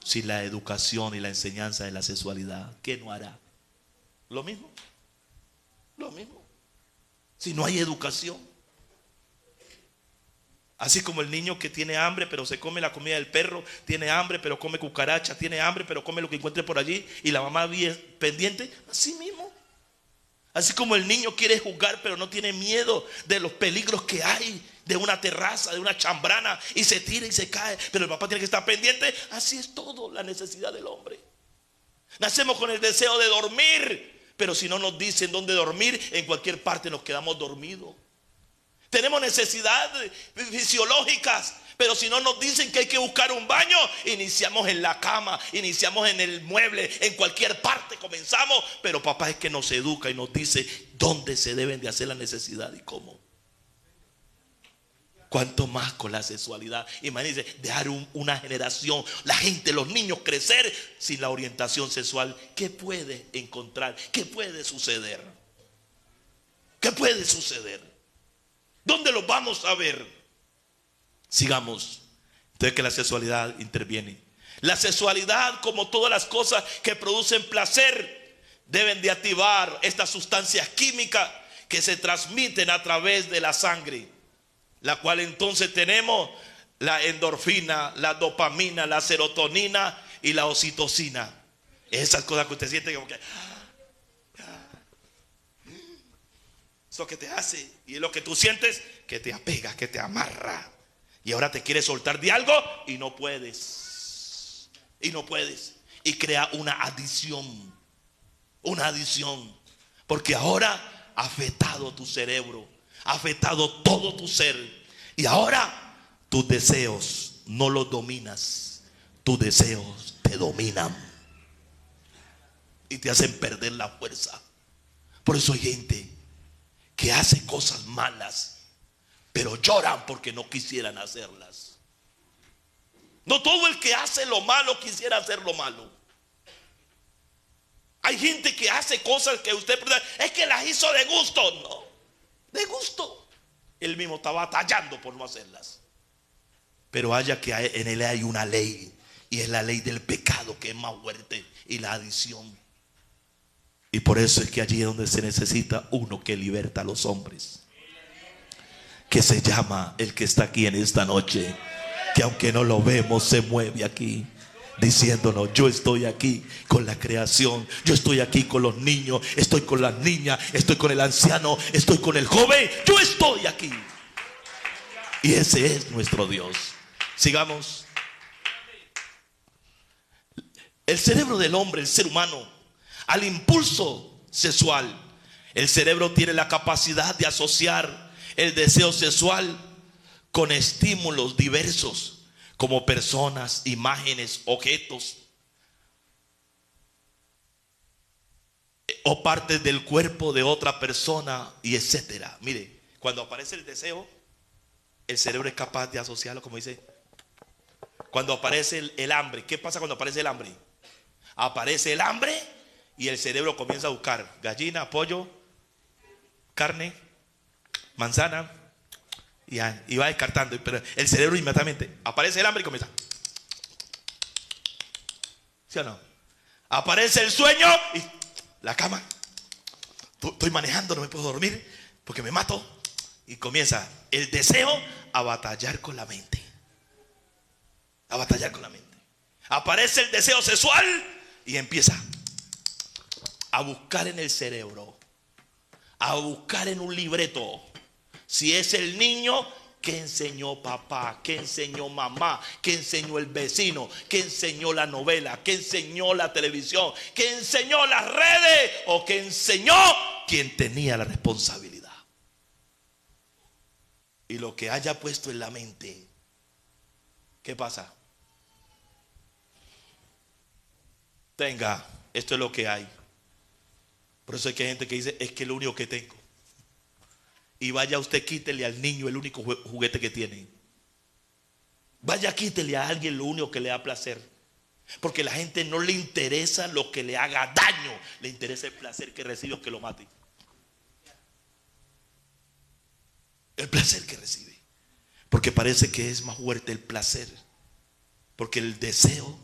sin la educación y la enseñanza de la sexualidad? ¿Qué no hará? Lo mismo. Lo mismo. Si no hay educación. Así como el niño que tiene hambre pero se come la comida del perro, tiene hambre pero come cucaracha, tiene hambre pero come lo que encuentre por allí y la mamá bien pendiente, así mismo. Así como el niño quiere jugar pero no tiene miedo de los peligros que hay de una terraza, de una chambrana, y se tira y se cae, pero el papá tiene que estar pendiente. Así es todo la necesidad del hombre. Nacemos con el deseo de dormir, pero si no nos dicen dónde dormir, en cualquier parte nos quedamos dormidos. Tenemos necesidades fisiológicas, pero si no nos dicen que hay que buscar un baño, iniciamos en la cama, iniciamos en el mueble, en cualquier parte comenzamos. Pero papá es que nos educa y nos dice dónde se deben de hacer la necesidad y cómo. Cuanto más con la sexualidad. Imagínense, dejar una generación, la gente, los niños crecer sin la orientación sexual. ¿Qué puede encontrar? ¿Qué puede suceder? ¿Qué puede suceder? ¿Dónde lo vamos a ver? Sigamos. Entonces que la sexualidad interviene. La sexualidad, como todas las cosas que producen placer, deben de activar estas sustancias químicas que se transmiten a través de la sangre, la cual entonces tenemos la endorfina, la dopamina, la serotonina y la oxitocina. Esas cosas que usted siente como que eso que te hace, y es lo que tú sientes que te apega, que te amarra, y ahora te quieres soltar de algo y no puedes, y crea una adicción, porque ahora ha afectado tu cerebro, ha afectado todo tu ser, y ahora tus deseos no los dominas, tus deseos te dominan y te hacen perder la fuerza. Por eso hay gente que hace cosas malas, pero lloran porque no quisieran hacerlas. No todo el que hace lo malo quisiera hacer lo malo. Hay gente que hace cosas que usted es que las hizo de gusto. No, de gusto. Él mismo está batallando por no hacerlas. Pero haya que en él hay una ley, y es la ley del pecado, que es más fuerte, y la adicción. Y por eso es que allí es donde se necesita uno que liberta a los hombres, que se llama el que está aquí en esta noche, que aunque no lo vemos se mueve aquí diciéndonos: yo estoy aquí con la creación, yo estoy aquí con los niños, estoy con las niñas, estoy con el anciano, estoy con el joven, yo estoy aquí. Y ese es nuestro Dios. Sigamos. El cerebro del hombre, el ser humano, al impulso sexual, el cerebro tiene la capacidad de asociar el deseo sexual con estímulos diversos, como personas, imágenes, objetos o partes del cuerpo de otra persona, y etcétera. Mire, cuando aparece el deseo, el cerebro es capaz de asociarlo, como dice. Cuando aparece el hambre, ¿qué pasa cuando aparece el hambre? Aparece el hambre y el cerebro comienza a buscar gallina, pollo, carne, manzana, y va descartando. Pero el cerebro inmediatamente aparece el hambre y comienza. ¿Sí o no? Aparece el sueño y la cama. Estoy manejando, no me puedo dormir porque me mato. Y comienza el deseo a batallar con la mente. A batallar con la mente. Aparece el deseo sexual y empieza a buscar en el cerebro, a buscar en un libreto. Si es el niño, ¿qué enseñó papá? ¿Qué enseñó mamá? ¿Qué enseñó el vecino? ¿Qué enseñó la novela? ¿Qué enseñó la televisión? ¿Qué enseñó las redes? ¿O qué enseñó quien tenía la responsabilidad? Y lo que haya puesto en la mente, ¿qué pasa? Tenga, esto es lo que hay. Por eso hay que hay gente que dice: es que es lo único que tengo. y vaya usted, quítele al niño el único juguete que tiene. Vaya, quítele a alguien lo único que le da placer. Porque a la gente no le interesa lo que le haga daño, le interesa el placer que recibe o que lo mate. El placer que recibe. Porque parece que es más fuerte el placer. Porque el deseo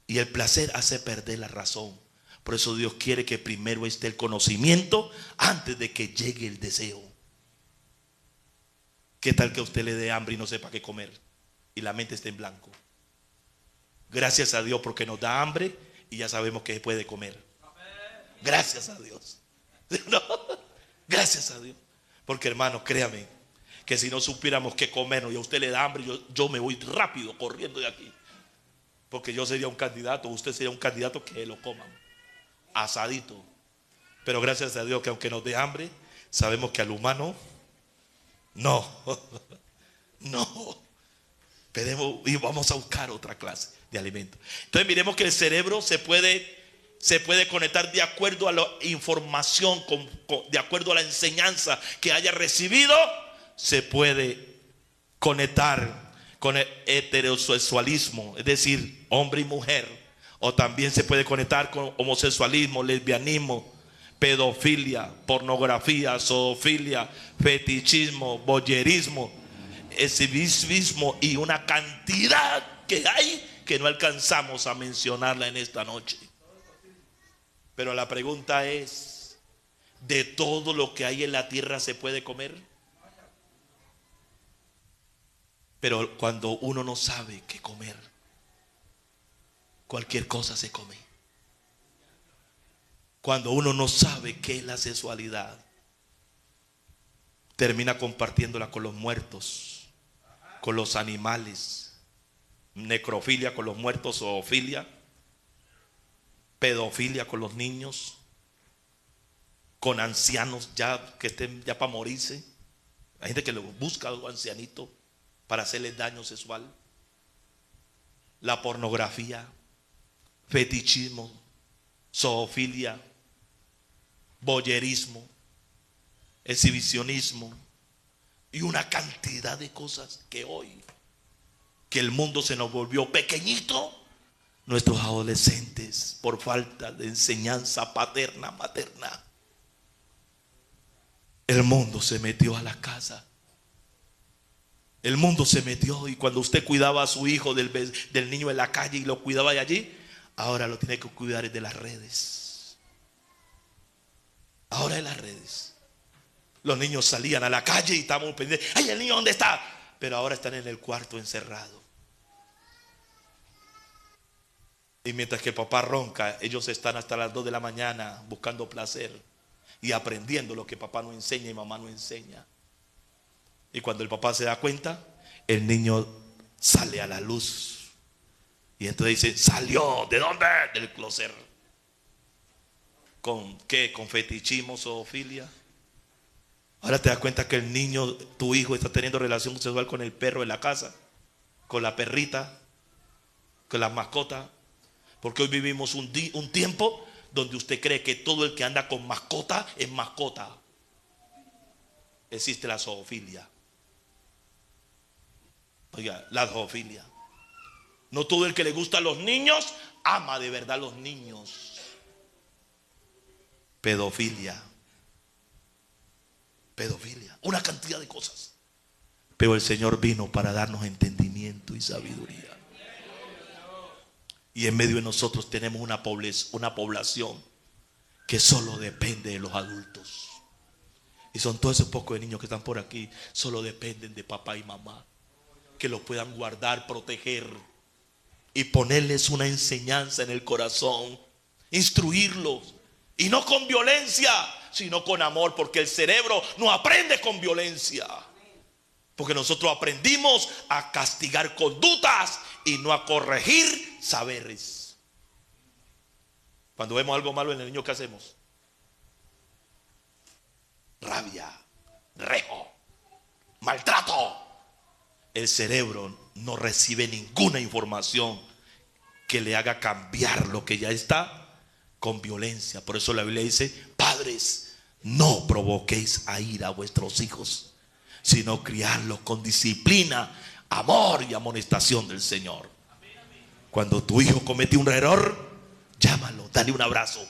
y el placer hace perder la razón. Por eso Dios quiere que primero esté el conocimiento antes de que llegue el deseo. ¿Qué tal que a usted le dé hambre y no sepa qué comer? Y la mente esté en blanco. Gracias a Dios porque nos da hambre y ya sabemos que puede comer. Gracias a Dios. ¿No? Gracias a Dios. Porque hermano, créame que si no supiéramos qué comernos y a usted le da hambre, yo me voy rápido corriendo de aquí. Porque yo sería un candidato, usted sería un candidato que lo coman asadito. Pero gracias a Dios que aunque nos dé hambre, sabemos que al humano no. Y vamos a buscar otra clase de alimento. Entonces miremos que el cerebro se puede conectar de acuerdo a la información, de acuerdo a la enseñanza que haya recibido. Se puede conectar con el heterosexualismo, es decir, hombre y mujer. O también se puede conectar con homosexualismo, lesbianismo, pedofilia, pornografía, zoofilia, fetichismo, voyerismo, exhibicionismo y una cantidad que hay que no alcanzamos a mencionarla en esta noche. Pero la pregunta es, ¿de todo lo que hay en la tierra se puede comer? Pero cuando uno no sabe qué comer, cualquier cosa se come. Cuando uno no sabe qué es la sexualidad, termina compartiéndola con los muertos, con los animales, necrofilia con los muertos, zoofilia, pedofilia con los niños, con ancianos ya que estén ya para morirse. Hay gente que lo busca a los ancianitos para hacerles daño sexual. La pornografía, fetichismo, zoofilia, voyerismo, exhibicionismo y una cantidad de cosas que hoy, que el mundo se nos volvió pequeñito, nuestros adolescentes, por falta de enseñanza paterna, materna, el mundo se metió a la casa. El mundo se metió, y cuando usted cuidaba a su hijo del niño en la calle y lo cuidaba de allí, ahora lo tiene que cuidar de las redes. Ahora en las redes. Los niños salían a la calle y estábamos pendientes. ¡Ay, el niño dónde está! Pero ahora están en el cuarto encerrado. Y mientras que papá ronca, ellos están hasta las 2 de la mañana buscando placer y aprendiendo lo que papá no enseña y mamá no enseña. Y cuando el papá se da cuenta, el niño sale a la luz. Y entonces dice, ¿salió? ¿De dónde? Del closet. ¿Con qué? ¿Con fetichismo, zoofilia? Ahora te das cuenta que el niño, tu hijo, está teniendo relación sexual con el perro en la casa, con la perrita, con las mascotas. Porque hoy vivimos un tiempo donde usted cree que todo el que anda con mascota es mascota. Existe la zoofilia. Oiga, la zoofilia. No todo el que le gusta a los niños ama de verdad a los niños. Pedofilia. Una cantidad de cosas. Pero el Señor vino para darnos entendimiento y sabiduría. Y en medio de nosotros tenemos una población que solo depende de los adultos. Y son todos esos pocos de niños que están por aquí, solo dependen de papá y mamá, que los puedan guardar, proteger y ponerles una enseñanza en el corazón, instruirlos, y no con violencia, sino con amor, porque el cerebro no aprende con violencia, porque nosotros aprendimos a castigar conductas y no a corregir saberes. Cuando vemos algo malo en el niño, ¿qué hacemos? Rabia, rejo, maltrato. El cerebro no recibe ninguna información que le haga cambiar lo que ya está con violencia. Por eso la Biblia dice, padres, No provoquéis a ira a vuestros hijos, sino criarlos con disciplina, amor y amonestación del Señor. Cuando tu hijo comete un error, llámalo, dale un abrazo.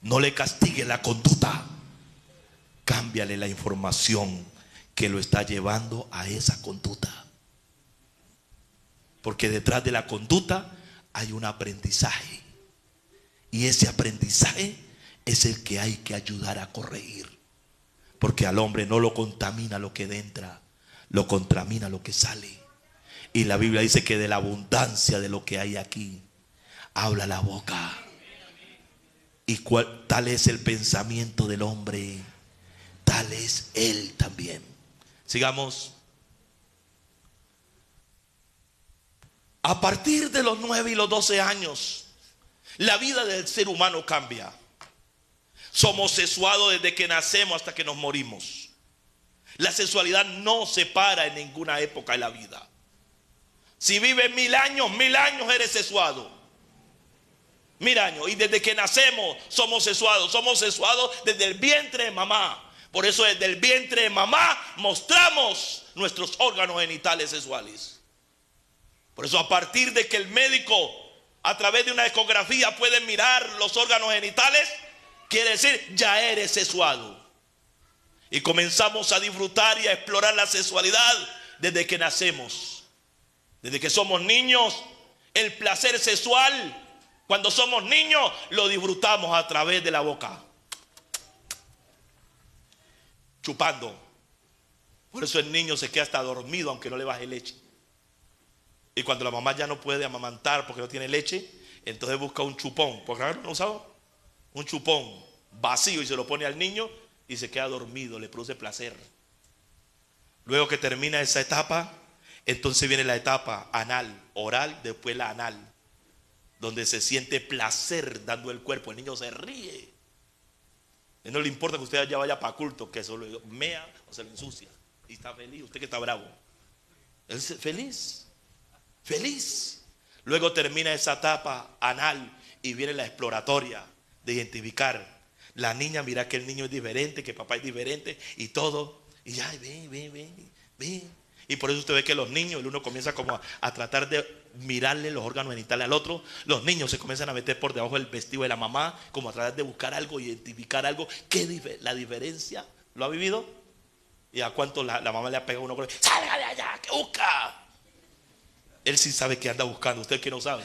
No le castigue la conducta. Cámbiale la información que lo está llevando a esa conducta. Porque detrás de la conducta hay un aprendizaje. Y ese aprendizaje es el que hay que ayudar a corregir. Porque al hombre no lo contamina lo que entra, lo contamina lo que sale. Y la Biblia dice que de la abundancia de lo que hay aquí habla la boca. Y tal es el pensamiento del hombre, tal es él también. Sigamos. A partir de los 9 y los 12 años, la vida del ser humano cambia. Somos sexuados desde que nacemos hasta que nos morimos. La sexualidad no se para en ninguna época de la vida. Si vives 1000 años eres sexuado. 1000 años. Y desde que nacemos somos sexuados. Somos sexuados desde el vientre de mamá. Por eso desde el vientre de mamá mostramos nuestros órganos genitales sexuales. Por eso a partir de que el médico a través de una ecografía puede mirar los órganos genitales, quiere decir ya eres sexuado. Y comenzamos a disfrutar y a explorar la sexualidad desde que nacemos. Desde que somos niños, el placer sexual, cuando somos niños, lo disfrutamos a través de la boca. Chupando. Por eso el niño se queda hasta dormido aunque no le baje leche. Y cuando la mamá ya no puede amamantar porque no tiene leche, entonces busca un chupón. ¿Por qué no usaba? Un chupón vacío y se lo pone al niño y se queda dormido, le produce placer. Luego que termina esa etapa, entonces viene la etapa anal, oral, después la anal, donde se siente placer dando el cuerpo. El niño se ríe. A él no le importa que usted ya vaya para culto, que eso lo mea o se lo ensucia. Y está feliz, usted que está bravo. Él es feliz. Feliz. Luego termina esa etapa anal y viene la exploratoria de identificar. La niña mira que el niño es diferente, que papá es diferente y todo. Y ya, ven. Y por eso usted ve que los niños, el uno comienza como a tratar de mirarle los órganos genitales al otro. Los niños se comienzan a meter por debajo del vestido de la mamá, como a tratar de buscar algo, identificar algo. ¿Qué la diferencia? ¿Lo ha vivido? ¿Y a cuánto la mamá le ha pegado uno? ¡Salga de allá! ¿Qué busca? Él sí sabe que anda buscando, usted que no sabe.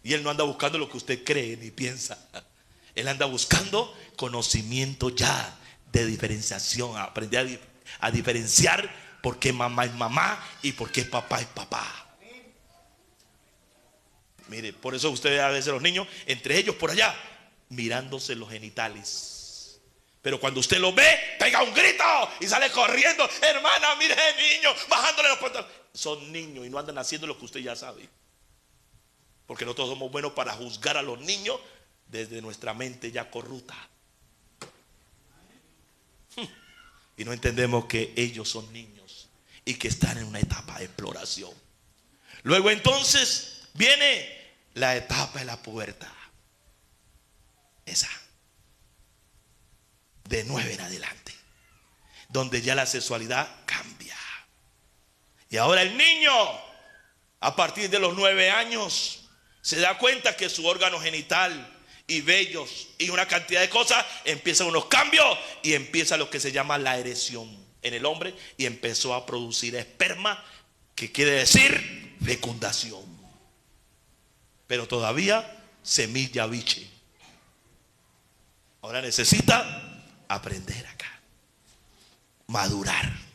Y él no anda buscando lo que usted cree ni piensa. Él anda buscando conocimiento ya de diferenciación, aprender a diferenciar por qué mamá es mamá y por qué papá es papá. Mire, por eso usted ve a veces los niños, entre ellos por allá, mirándose los genitales. Pero cuando usted lo ve, pega un grito y sale corriendo. Hermana, mire el niño, bajándole los pantalones. Son niños y no andan haciendo lo que usted ya sabe. Porque nosotros somos buenos para juzgar a los niños desde nuestra mente ya corrupta. Y no entendemos que ellos son niños y que están en una etapa de exploración. Luego entonces viene la etapa de la pubertad. Esa. De 9 en adelante. Donde ya la sexualidad cambia. Y ahora el niño, a partir de los 9 años, se da cuenta que su órgano genital y vellos y una cantidad de cosas empiezan unos cambios y empieza lo que se llama la erección en el hombre y empezó a producir esperma, que quiere decir fecundación. Pero todavía semilla biche. Ahora necesita aprender acá, madurar.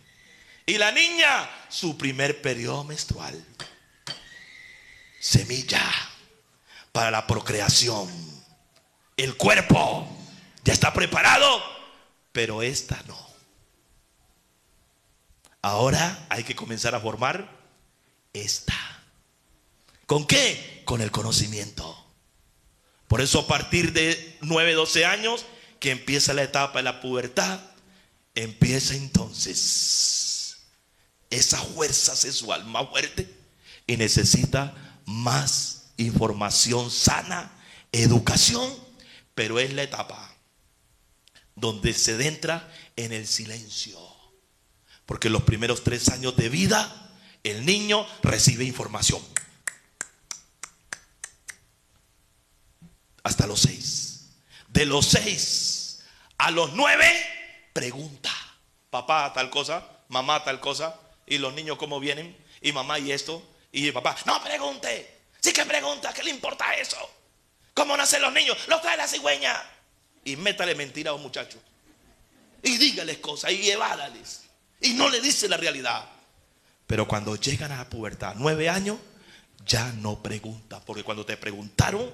Y la niña, su primer periodo menstrual. Semilla para la procreación. El cuerpo ya está preparado, pero esta no. Ahora hay que comenzar a formar esta. ¿Con qué? Con el conocimiento. Por eso a partir de 9, 12 años, que empieza la etapa de la pubertad, empieza entonces esa fuerza sexual más fuerte y necesita más información sana, educación, pero es la etapa donde se adentra en el silencio. Porque los primeros 3 años de vida, el niño recibe información. Hasta los 6. De los 6 a los 9, pregunta. Papá tal cosa, mamá tal cosa. Y los niños cómo vienen. Y mamá y esto. Y papá, no pregunte. Sí que pregunta, ¿qué le importa eso? ¿Cómo nacen los niños? Los trae la cigüeña. Y métale mentira a un muchacho. Y dígales cosas y evádales. Y no le dice la realidad. Pero cuando llegan a la pubertad, 9 años, ya no preguntan. Porque cuando te preguntaron,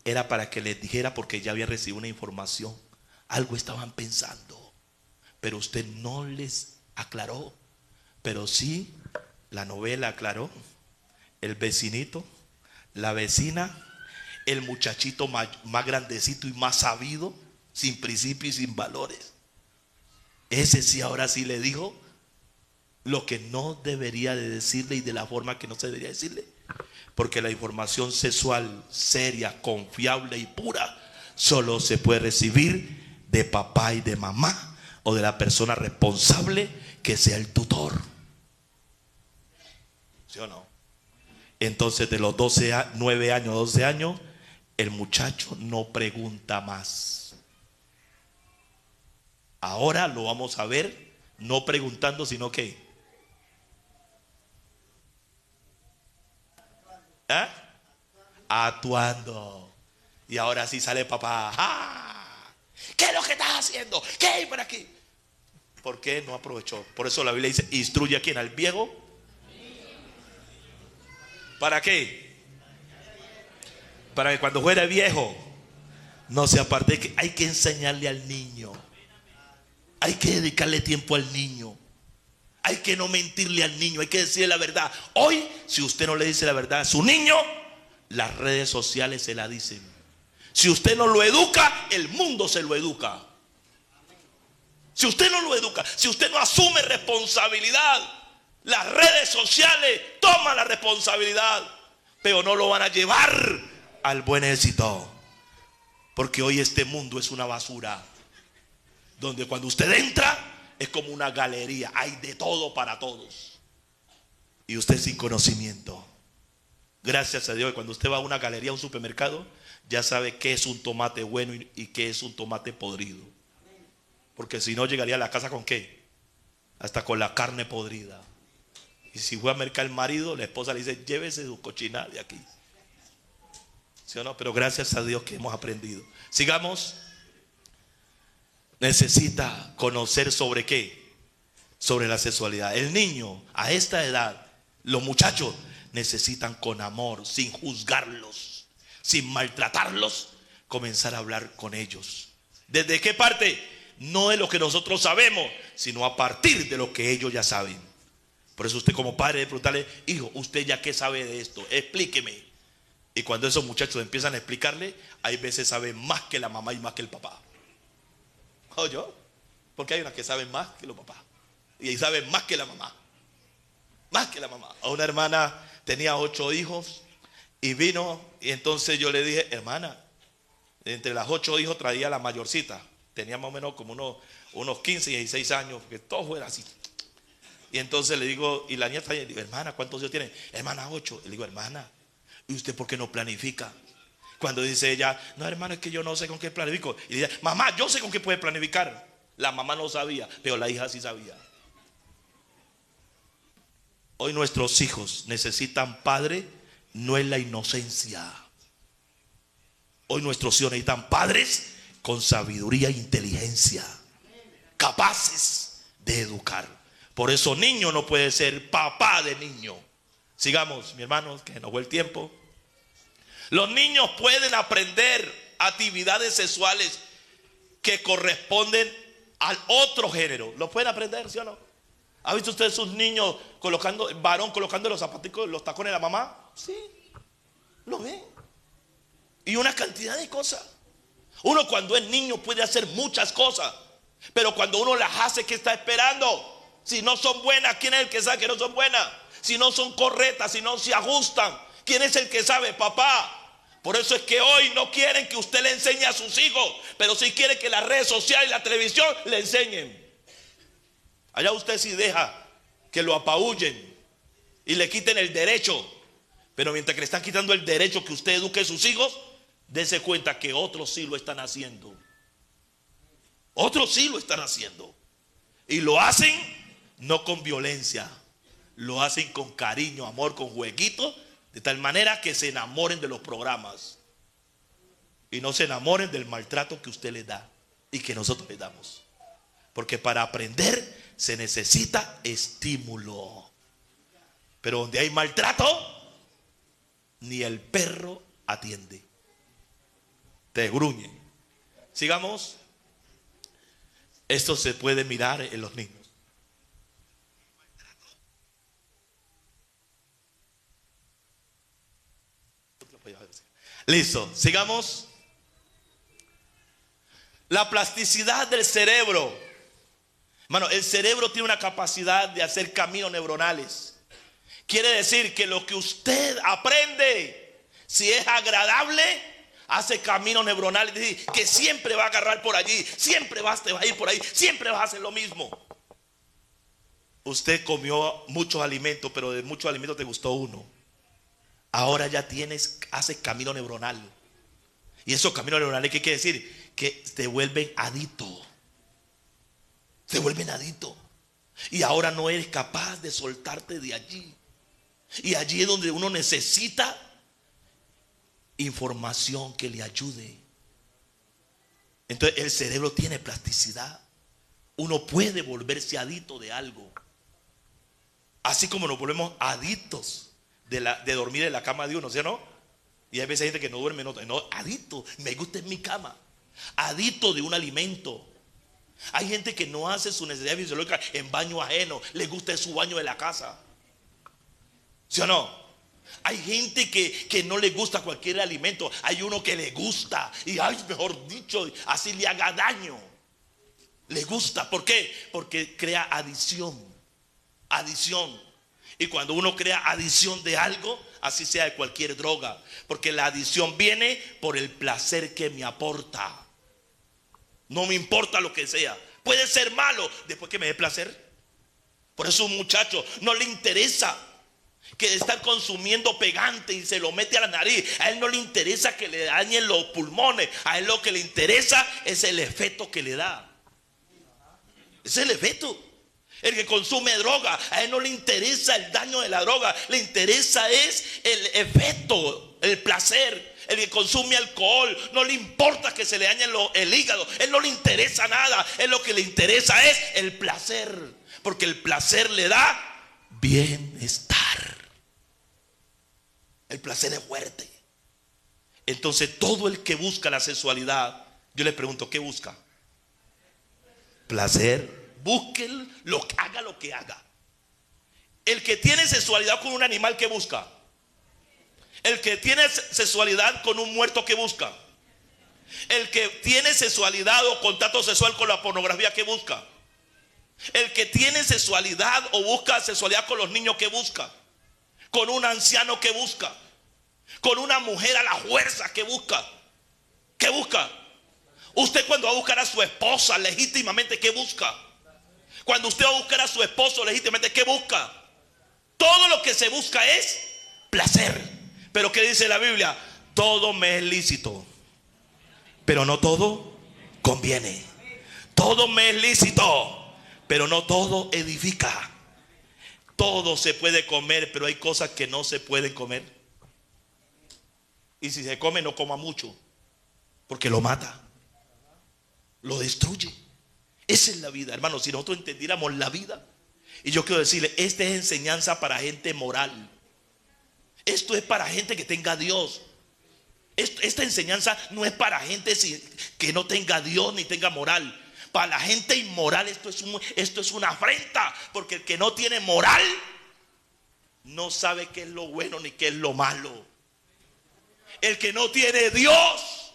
era para que les dijera, porque ya había recibido una información. Algo estaban pensando. Pero usted no les aclaró. Pero sí, la novela aclaró. El vecinito, la vecina, el muchachito más grandecito y más sabido, sin principios y sin valores. Ese sí, ahora sí le dijo lo que no debería de decirle y de la forma que no se debería decirle. Porque la información sexual seria, confiable y pura solo se puede recibir de papá y de mamá, o de la persona responsable que sea el tutor. ¿Sí o no? Entonces de los 9 años, 12 años, el muchacho no pregunta más. Ahora lo vamos a ver, no preguntando, sino que actuando. Y ahora sí sale papá. ¡Ah! ¿Qué es lo que estás haciendo? ¿Qué hay por aquí? ¿Por qué no aprovechó? Por eso la Biblia dice, instruye a quien, al viejo. ¿Para qué? Para que cuando fuera viejo no se aparte. Que hay que enseñarle al niño. Hay que dedicarle tiempo al niño. Hay que no mentirle al niño. Hay que decirle la verdad. Hoy, si usted no le dice la verdad a su niño, las redes sociales se la dicen. Si usted no lo educa, el mundo se lo educa. Si usted no lo educa, si usted no asume responsabilidad, las redes sociales toman la responsabilidad, pero no lo van a llevar al buen éxito. Porque hoy este mundo es una basura, donde cuando usted entra es como una galería, hay de todo para todos. Y usted sin conocimiento. Gracias a Dios, cuando usted va a una galería, a un supermercado, ya sabe qué es un tomate bueno y qué es un tomate podrido. Porque si no, llegaría a la casa con qué, hasta con la carne podrida. Y si fue a mercar el marido, la esposa le dice, llévese su cochinada de aquí. ¿Sí o no? Pero gracias a Dios que hemos aprendido. Sigamos. Necesita conocer sobre qué, sobre la sexualidad. El niño a esta edad, los muchachos necesitan con amor, sin juzgarlos, sin maltratarlos, comenzar a hablar con ellos. ¿Desde qué parte? No es lo que nosotros sabemos, sino a partir de lo que ellos ya saben. Por eso usted como padre debe preguntarle, hijo, ¿usted ya qué sabe de esto? Explíqueme. Y cuando esos muchachos empiezan a explicarle, hay veces saben más que la mamá y más que el papá. ¿O yo? Porque hay unas que saben más que los papás. Y saben más que la mamá. Más que la mamá. A una hermana tenía 8 hijos y vino, y entonces yo le dije, hermana, entre las 8 hijos traía la mayorcita. Tenía más o menos como unos 15 y 16 años, que todo fuera así. Y entonces le digo, y la nieta le digo, hermana, ¿cuántos hijos tiene? Hermana, 8. Le digo, hermana, ¿y usted por qué no planifica? Cuando dice ella, no, hermano, es que yo no sé con qué planifico. Y dice, mamá, yo sé con qué puede planificar. La mamá no sabía, pero la hija sí sabía. Hoy nuestros hijos necesitan padre, no es la inocencia. Hoy nuestros hijos necesitan padres con sabiduría e inteligencia, capaces de educar. Por eso niño no puede ser papá de niño. Sigamos, mi hermano, que nos fue el tiempo. Los niños pueden aprender actividades sexuales que corresponden al otro género. ¿Lo pueden aprender, sí o no? ¿Ha visto usted sus niños varón colocando los zapaticos, los tacones de la mamá? Sí, lo ven. Y una cantidad de cosas. Uno cuando es niño puede hacer muchas cosas, pero cuando uno las hace, ¿qué está esperando? Si no son buenas, ¿quién es el que sabe que no son buenas? Si no son correctas, si no se ajustan, ¿quién es el que sabe? Papá. Por eso es que hoy no quieren que usted le enseñe a sus hijos, pero sí quieren que las redes sociales y la televisión le enseñen. Allá usted sí deja que lo apabullen y le quiten el derecho, pero mientras que le están quitando el derecho que usted eduque a sus hijos, dése cuenta que otros sí lo están haciendo. Otros sí lo están haciendo. Y lo hacen no con violencia, lo hacen con cariño, amor, con jueguitos, de tal manera que se enamoren de los programas y no se enamoren del maltrato que usted les da y que nosotros les damos. Porque para aprender se necesita estímulo. Pero donde hay maltrato, ni el perro atiende. Te gruñen. Sigamos. Esto se puede mirar en los niños. Listo, sigamos. La plasticidad del cerebro. Hermano, el cerebro tiene una capacidad de hacer caminos neuronales. Quiere decir que lo que usted aprende, si es agradable, hace caminos neuronales. Es decir, que siempre va a agarrar por allí, siempre te va a ir por ahí, siempre vas a hacer lo mismo. Usted comió muchos alimentos, pero de muchos alimentos te gustó uno. Ahora ya haces camino neuronal. Y esos caminos neuronales, ¿qué quiere decir? Que te vuelven adicto. Te vuelven adicto. Y ahora no eres capaz de soltarte de allí. Y allí es donde uno necesita información que le ayude. Entonces el cerebro tiene plasticidad. Uno puede volverse adicto de algo. Así como nos volvemos adictos de dormir en la cama de uno, ¿sí o no? Y hay veces hay gente que no duerme, no, adicto, me gusta en mi cama. Adicto de un alimento. Hay gente que no hace su necesidad fisiológica en baño ajeno, le gusta su baño de la casa. ¿Sí o no? Hay gente que no le gusta cualquier alimento. Hay uno que le gusta y mejor dicho, así le haga daño. Le gusta, ¿por qué? Porque crea adicción. Adicción. Y cuando uno crea adicción de algo, así sea de cualquier droga, porque la adicción viene por el placer que me aporta. No me importa lo que sea. Puede ser malo después que me dé placer. Por eso un muchacho no le interesa que estar consumiendo pegante y se lo mete a la nariz. A él no le interesa que le dañen los pulmones. A él lo que le interesa es el efecto que le da. Es el efecto. El que consume droga, a él no le interesa el daño de la droga, le interesa es el efecto, el placer. El que consume alcohol, no le importa que se le dañe el hígado, él no le interesa nada, él lo que le interesa es el placer, porque el placer le da bienestar. El placer es fuerte. Entonces todo el que busca la sexualidad, yo le pregunto, ¿qué busca? Placer. Busque haga lo que haga. El que tiene sexualidad con un animal, ¿qué busca? El que tiene sexualidad con un muerto, ¿qué busca? El que tiene sexualidad o contacto sexual con la pornografía, ¿qué busca? El que tiene sexualidad o busca sexualidad con los niños, ¿qué busca? Con un anciano, ¿qué busca? Con una mujer a la fuerza, ¿qué busca? ¿Qué busca? Usted cuando va a buscar a su esposa legítimamente, ¿qué busca? Cuando usted va a buscar a su esposo legítimamente, ¿qué busca? Todo lo que se busca es placer. Pero ¿qué dice la Biblia? Todo me es lícito, pero no todo conviene. Todo me es lícito, pero no todo edifica. Todo se puede comer, pero hay cosas que no se pueden comer. Y si se come, no coma mucho, porque lo mata, lo destruye. Esa es la vida, hermano. Si nosotros entendiéramos la vida, y yo quiero decirle, esta es enseñanza para gente moral. Esto es para gente que tenga a Dios. Esta enseñanza no es para gente que no tenga a Dios ni tenga moral. Para la gente inmoral esto es una afrenta, porque el que no tiene moral no sabe qué es lo bueno ni qué es lo malo. El que no tiene Dios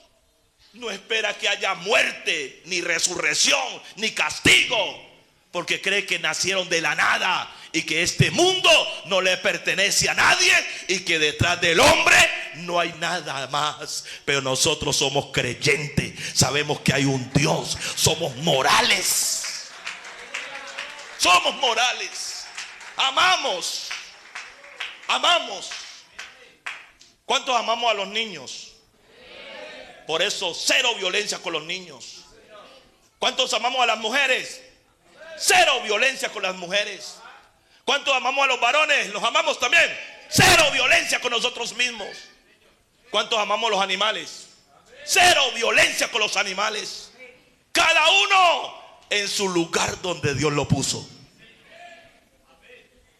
no espera que haya muerte, ni resurrección, ni castigo, porque cree que nacieron de la nada y que este mundo no le pertenece a nadie y que detrás del hombre no hay nada más. Pero nosotros somos creyentes, sabemos que hay un Dios, somos morales. Somos morales. Amamos. ¿Cuántos amamos a los niños? Por eso, cero violencia con los niños. ¿Cuántos amamos a las mujeres? Cero violencia con las mujeres. ¿Cuántos amamos a los varones? Los amamos también. Cero violencia con nosotros mismos. ¿Cuántos amamos a los animales? Cero violencia con los animales. Cada uno en su lugar donde Dios lo puso.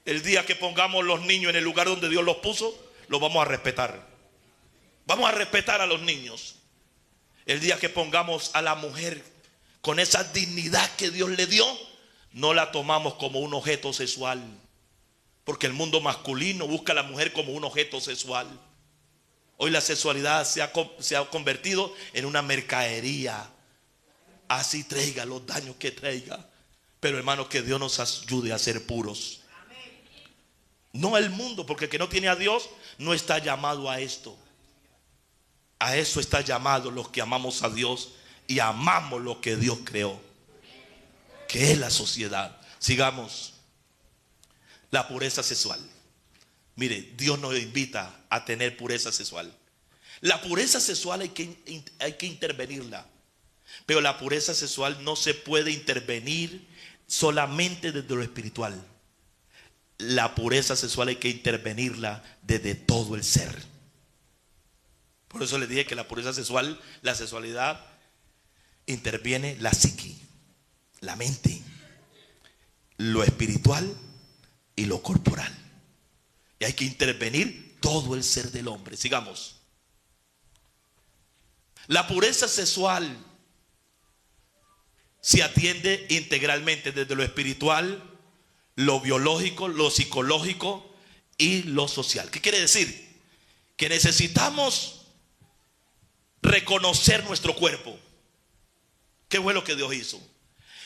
El día que pongamos los niños en el lugar donde Dios los puso, los vamos a respetar. Vamos a respetar a los niños. El día que pongamos a la mujer con esa dignidad que Dios le dio, no la tomamos como un objeto sexual. Porque el mundo masculino busca a la mujer como un objeto sexual. Hoy la sexualidad se ha convertido en una mercadería. Así traiga los daños que traiga. Pero hermanos, que Dios nos ayude a ser puros. No el mundo, porque el que no tiene a Dios no está llamado a esto. A eso está llamado los que amamos a Dios y amamos lo que Dios creó, que es la sociedad. Sigamos. La pureza sexual. Mire, Dios nos invita a tener pureza sexual. La pureza sexual hay que intervenirla. Pero la pureza sexual no se puede intervenir solamente desde lo espiritual. La pureza sexual hay que intervenirla desde todo el ser. Por eso les dije que la pureza sexual, la sexualidad, interviene la psique, la mente, lo espiritual y lo corporal. Y hay que intervenir todo el ser del hombre. Sigamos. La pureza sexual se atiende integralmente desde lo espiritual, lo biológico, lo psicológico y lo social. ¿Qué quiere decir? Que necesitamos reconocer nuestro cuerpo. ¿Qué fue lo que Dios hizo?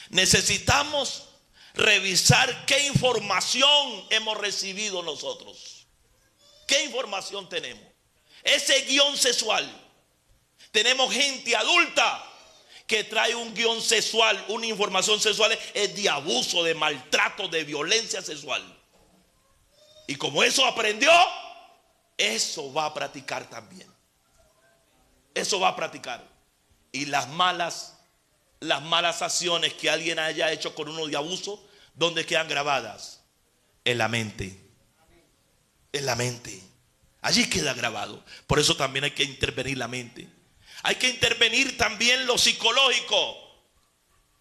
Necesitamos revisar qué información hemos recibido nosotros. ¿Qué información tenemos? Ese guión sexual. Tenemos gente adulta que trae un guión sexual, una información sexual es de abuso, de maltrato, de violencia sexual. Y como eso aprendió, eso va a practicar también. Eso va a practicar. Y las malas acciones que alguien haya hecho con uno de abuso, ¿dónde quedan grabadas? En la mente. En la mente. Allí queda grabado. Por eso también hay que intervenir la mente. Hay que intervenir también lo psicológico.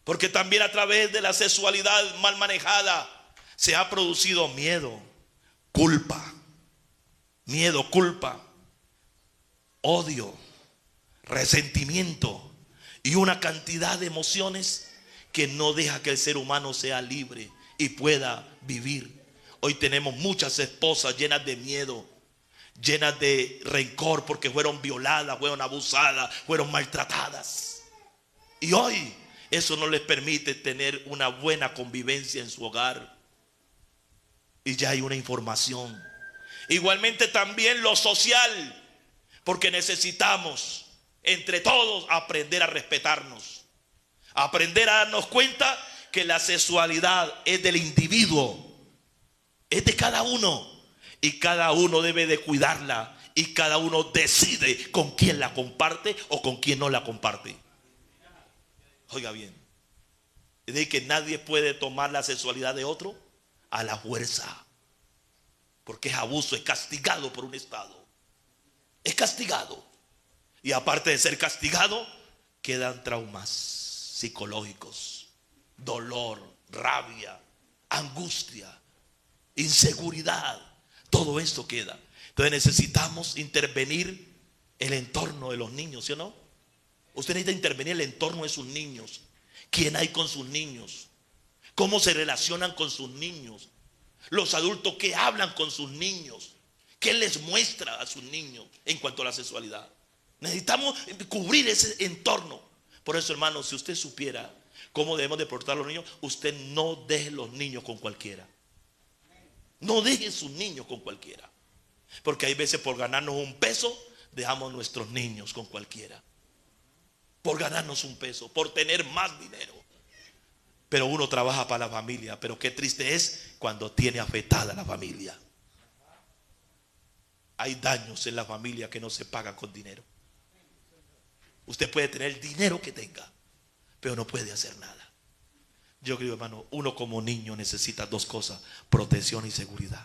Porque también a través de la sexualidad mal manejada se ha producido miedo, culpa. Miedo, culpa, odio, resentimiento y una cantidad de emociones que no deja que el ser humano sea libre y pueda vivir. Hoy tenemos muchas esposas llenas de miedo, llenas de rencor porque fueron violadas, fueron abusadas, fueron maltratadas. Y hoy eso no les permite tener una buena convivencia en su hogar. Y ya hay una información. Igualmente también lo social, porque necesitamos entre todos aprender a respetarnos, aprender a darnos cuenta que la sexualidad es del individuo, es de cada uno, y cada uno debe de cuidarla, y cada uno decide con quién la comparte o con quién no la comparte. Oiga bien, es decir, que nadie puede tomar la sexualidad de otro a la fuerza, porque es abuso, es castigado por un Estado. Es castigado. Y aparte de ser castigado, quedan traumas psicológicos, dolor, rabia, angustia, inseguridad. Todo esto queda. Entonces necesitamos intervenir el entorno de los niños, ¿sí o no? Usted necesita intervenir el entorno de sus niños. ¿Quién hay con sus niños? ¿Cómo se relacionan con sus niños? Los adultos que hablan con sus niños, ¿qué les muestra a sus niños en cuanto a la sexualidad? Necesitamos cubrir ese entorno. Por eso, hermano, si usted supiera cómo debemos de portar a los niños, usted no deje los niños con cualquiera. No deje sus niños con cualquiera. Porque hay veces por ganarnos un peso dejamos nuestros niños con cualquiera. Por ganarnos un peso, por tener más dinero. Pero uno trabaja para la familia. Pero qué triste es cuando tiene afectada la familia. Hay daños en la familia que no se pagan con dinero. Usted puede tener el dinero que tenga, pero no puede hacer nada. Yo creo, hermano, uno como niño necesita dos cosas: protección y seguridad.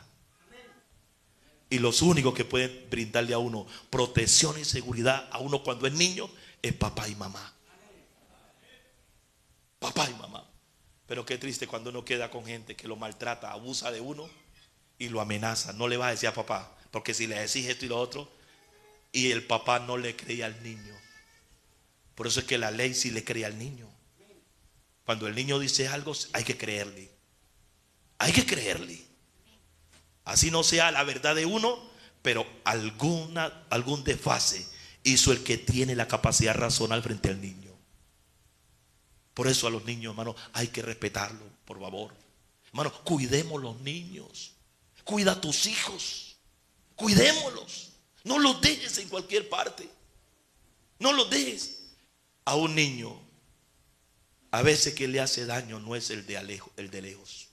Y los únicos que pueden brindarle a uno protección y seguridad a uno cuando es niño es papá y mamá. Papá y mamá. Pero qué triste cuando uno queda con gente que lo maltrata, abusa de uno y lo amenaza. No le va a decir a papá, porque si le decís esto y lo otro, y el papá no le creía al niño. Por eso es que la ley sí le cree al niño. Cuando el niño dice algo, hay que creerle. Hay que creerle. Así no sea la verdad de uno, pero algún desfase hizo el que tiene la capacidad racional frente al niño. Por eso a los niños, hermano, hay que respetarlos, por favor. Hermano, cuidemos los niños. Cuida a tus hijos. Cuidémoslos. No los dejes en cualquier parte. No los dejes. A un niño, a veces que le hace daño no es el de lejos.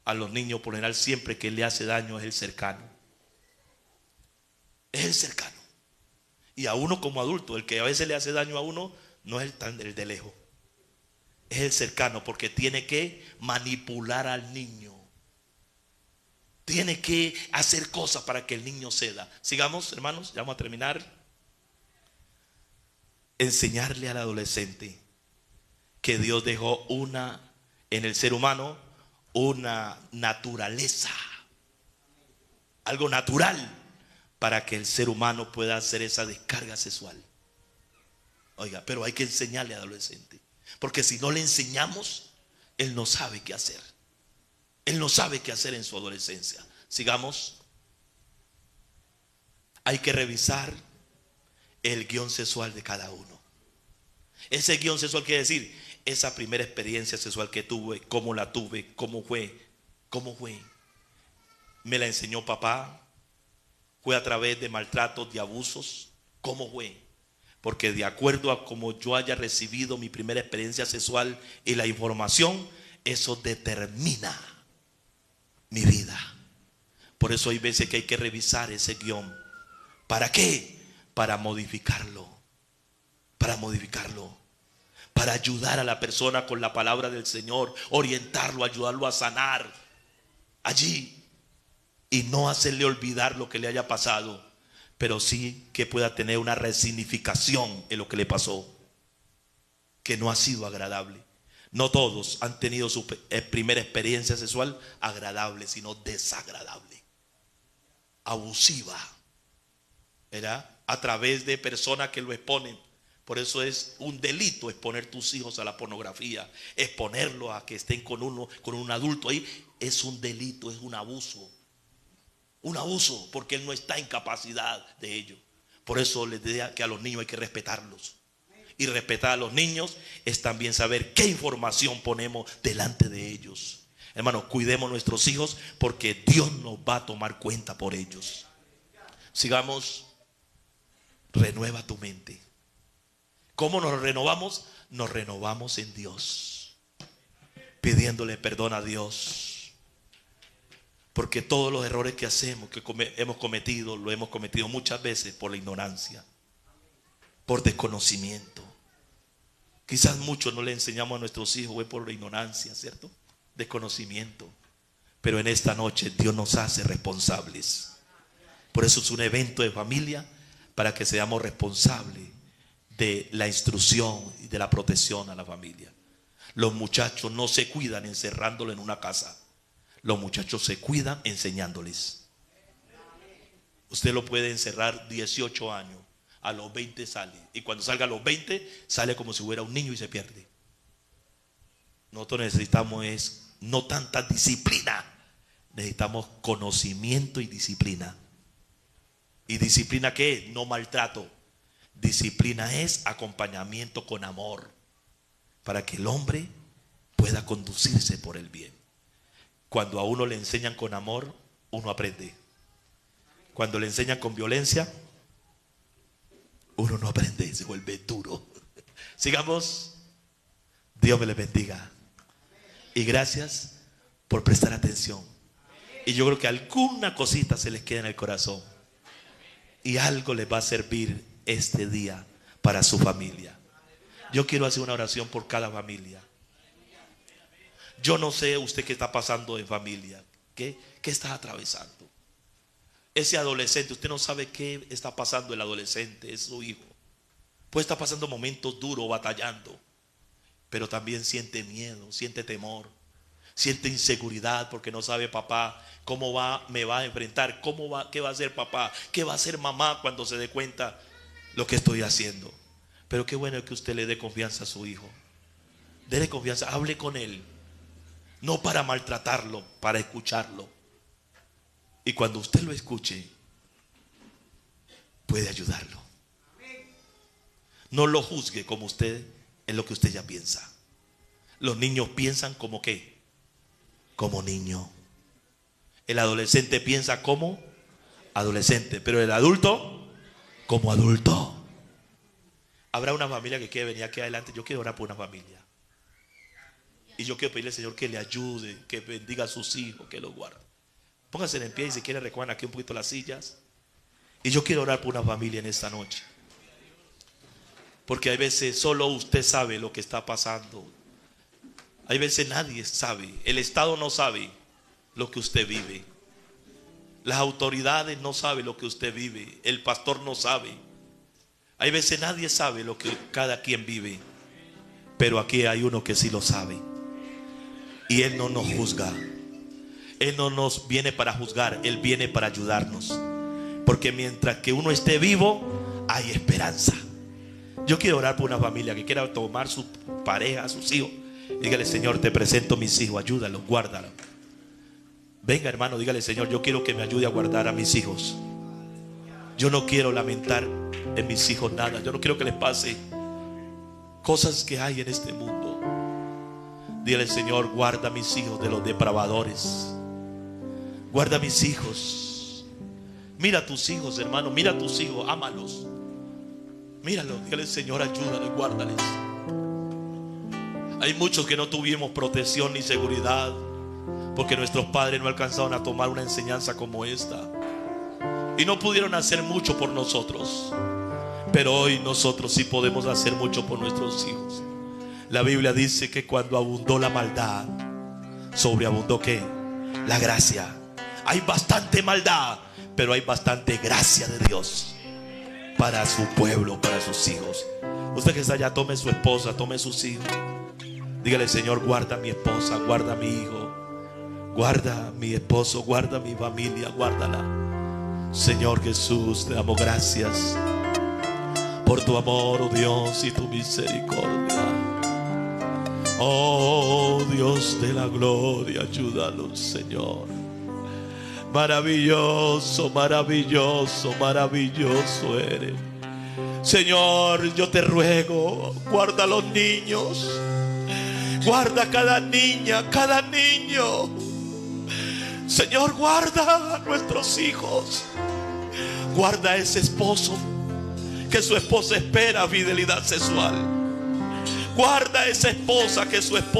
A los niños por general siempre que le hace daño es el cercano. Es el cercano. Y a uno como adulto, el que a veces le hace daño a uno no es el de lejos. Es el cercano, porque tiene que manipular al niño. Tiene que hacer cosas para que el niño ceda. Sigamos, hermanos, ya vamos a terminar. Enseñarle al adolescente que Dios dejó en el ser humano una naturaleza, algo natural, para que el ser humano pueda hacer esa descarga sexual. Oiga, pero hay que enseñarle al adolescente, porque si no le enseñamos, él no sabe qué hacer. Él no sabe qué hacer en su adolescencia. Sigamos. Hay que revisar el guión sexual de cada uno. Ese guión sexual quiere decir esa primera experiencia sexual que tuve, cómo la tuve, cómo fue. Me la enseñó papá, fue a través de maltratos, de abusos, cómo fue. Porque de acuerdo a cómo yo haya recibido mi primera experiencia sexual y la información, eso determina mi vida. Por eso hay veces que hay que revisar ese guión. ¿Para qué? Para modificarlo. Para ayudar a la persona con la palabra del Señor, orientarlo, ayudarlo a sanar allí y no hacerle olvidar lo que le haya pasado, pero sí que pueda tener una resignificación en lo que le pasó, que no ha sido agradable. No todos han tenido su primera experiencia sexual agradable, sino desagradable, abusiva, ¿verdad? A través de personas que lo exponen. Por eso es un delito exponer tus hijos a la pornografía, exponerlo a que estén con un adulto ahí. Es un delito, es un abuso. Un abuso, porque él no está en capacidad de ello. Por eso les diría que a los niños hay que respetarlos. Y respetar a los niños es también saber qué información ponemos delante de ellos. Hermano, cuidemos a nuestros hijos, porque Dios nos va a tomar cuenta por ellos. Sigamos. Renueva tu mente. ¿Cómo nos renovamos? Nos renovamos en Dios, pidiéndole perdón a Dios. Porque todos los errores que hacemos, que hemos cometido, lo hemos cometido muchas veces por la ignorancia, por desconocimiento. Quizás muchos no le enseñamos a nuestros hijos por la ignorancia, ¿cierto? Desconocimiento. Pero en esta noche Dios nos hace responsables. Por eso es un evento de familia, para que seamos responsables de la instrucción y de la protección a la familia. Los muchachos no se cuidan encerrándolos en una casa. Los muchachos se cuidan enseñándoles. Usted lo puede encerrar 18 años, a los 20 sale, y cuando salga a los 20 sale como si fuera un niño y se pierde. Nosotros necesitamos no tanta disciplina, necesitamos conocimiento y disciplina. ¿Y disciplina qué es? No maltrato. Disciplina es acompañamiento con amor, para que el hombre pueda conducirse por el bien. Cuando a uno le enseñan con amor, uno aprende. Cuando le enseñan con violencia, uno no aprende y se vuelve duro. Sigamos. Dios me les bendiga. Y gracias por prestar atención. Y yo creo que alguna cosita se les queda en el corazón. Y algo les va a servir este día para su familia. Yo quiero hacer una oración por cada familia. Yo no sé usted qué está pasando en familia. ¿Qué está atravesando? Ese adolescente, usted no sabe qué está pasando el adolescente, es su hijo. Puede estar pasando momentos duros, batallando. Pero también siente miedo, siente temor, siente inseguridad porque no sabe papá cómo me va a enfrentar, qué va a hacer papá, qué va a hacer mamá cuando se dé cuenta lo que estoy haciendo. Pero qué bueno que usted le dé confianza a su hijo. Dele confianza, hable con él. No para maltratarlo, para escucharlo. Y cuando usted lo escuche, puede ayudarlo. No lo juzgue como usted es lo que usted ya piensa. Los niños piensan como ¿qué? Como niño. El adolescente piensa como adolescente, pero el adulto como adulto. Habrá una familia que quiere venir aquí adelante. Yo quiero orar por una familia. Y yo quiero pedirle al Señor que le ayude, que bendiga a sus hijos, que los guarde. Pónganse en pie y si quieren recojan aquí un poquito las sillas. Y yo quiero orar por una familia en esta noche. Porque hay veces solo usted sabe lo que está pasando. Hay veces nadie sabe. El Estado no sabe lo que usted vive. Las autoridades no saben lo que usted vive. El pastor no sabe. Hay veces nadie sabe lo que cada quien vive. Pero aquí hay uno que sí lo sabe. Y Él no nos juzga. Él no nos viene para juzgar. Él viene para ayudarnos. Porque mientras que uno esté vivo, hay esperanza. Yo quiero orar por una familia que quiera tomar su pareja, sus hijos. Dígale: Señor, te presento a mis hijos, ayúdalos, guárdalos. Venga, hermano, dígale: Señor, yo quiero que me ayude a guardar a mis hijos. Yo no quiero lamentar en mis hijos nada. Yo no quiero que les pase cosas que hay en este mundo. Dígale: Señor, guarda a mis hijos de los depravadores. Guarda a mis hijos. Mira a tus hijos, hermano, mira a tus hijos, ámalos. Míralos, dígale: Señor, ayúdales, guárdales. Hay muchos que no tuvimos protección ni seguridad porque nuestros padres no alcanzaron a tomar una enseñanza como esta y no pudieron hacer mucho por nosotros. Pero hoy nosotros sí podemos hacer mucho por nuestros hijos. La Biblia dice que cuando abundó la maldad, sobreabundó ¿qué? La gracia. Hay bastante maldad, pero hay bastante gracia de Dios para su pueblo, para sus hijos. Usted que está allá, tome su esposa, tome sus hijos. Dígale: Señor, guarda a mi esposa, guarda a mi hijo, guarda a mi esposo, guarda a mi familia, guárdala. Señor Jesús, te damos gracias por tu amor, oh Dios, y tu misericordia. Oh Dios de la gloria, ayúdalos, Señor. Maravilloso, maravilloso, maravilloso eres. Señor, yo te ruego, guarda a los niños. Guarda a cada niña, cada niño. Señor, guarda a nuestros hijos. Guarda a ese esposo que su esposa espera fidelidad sexual. Guarda a esa esposa que su esposo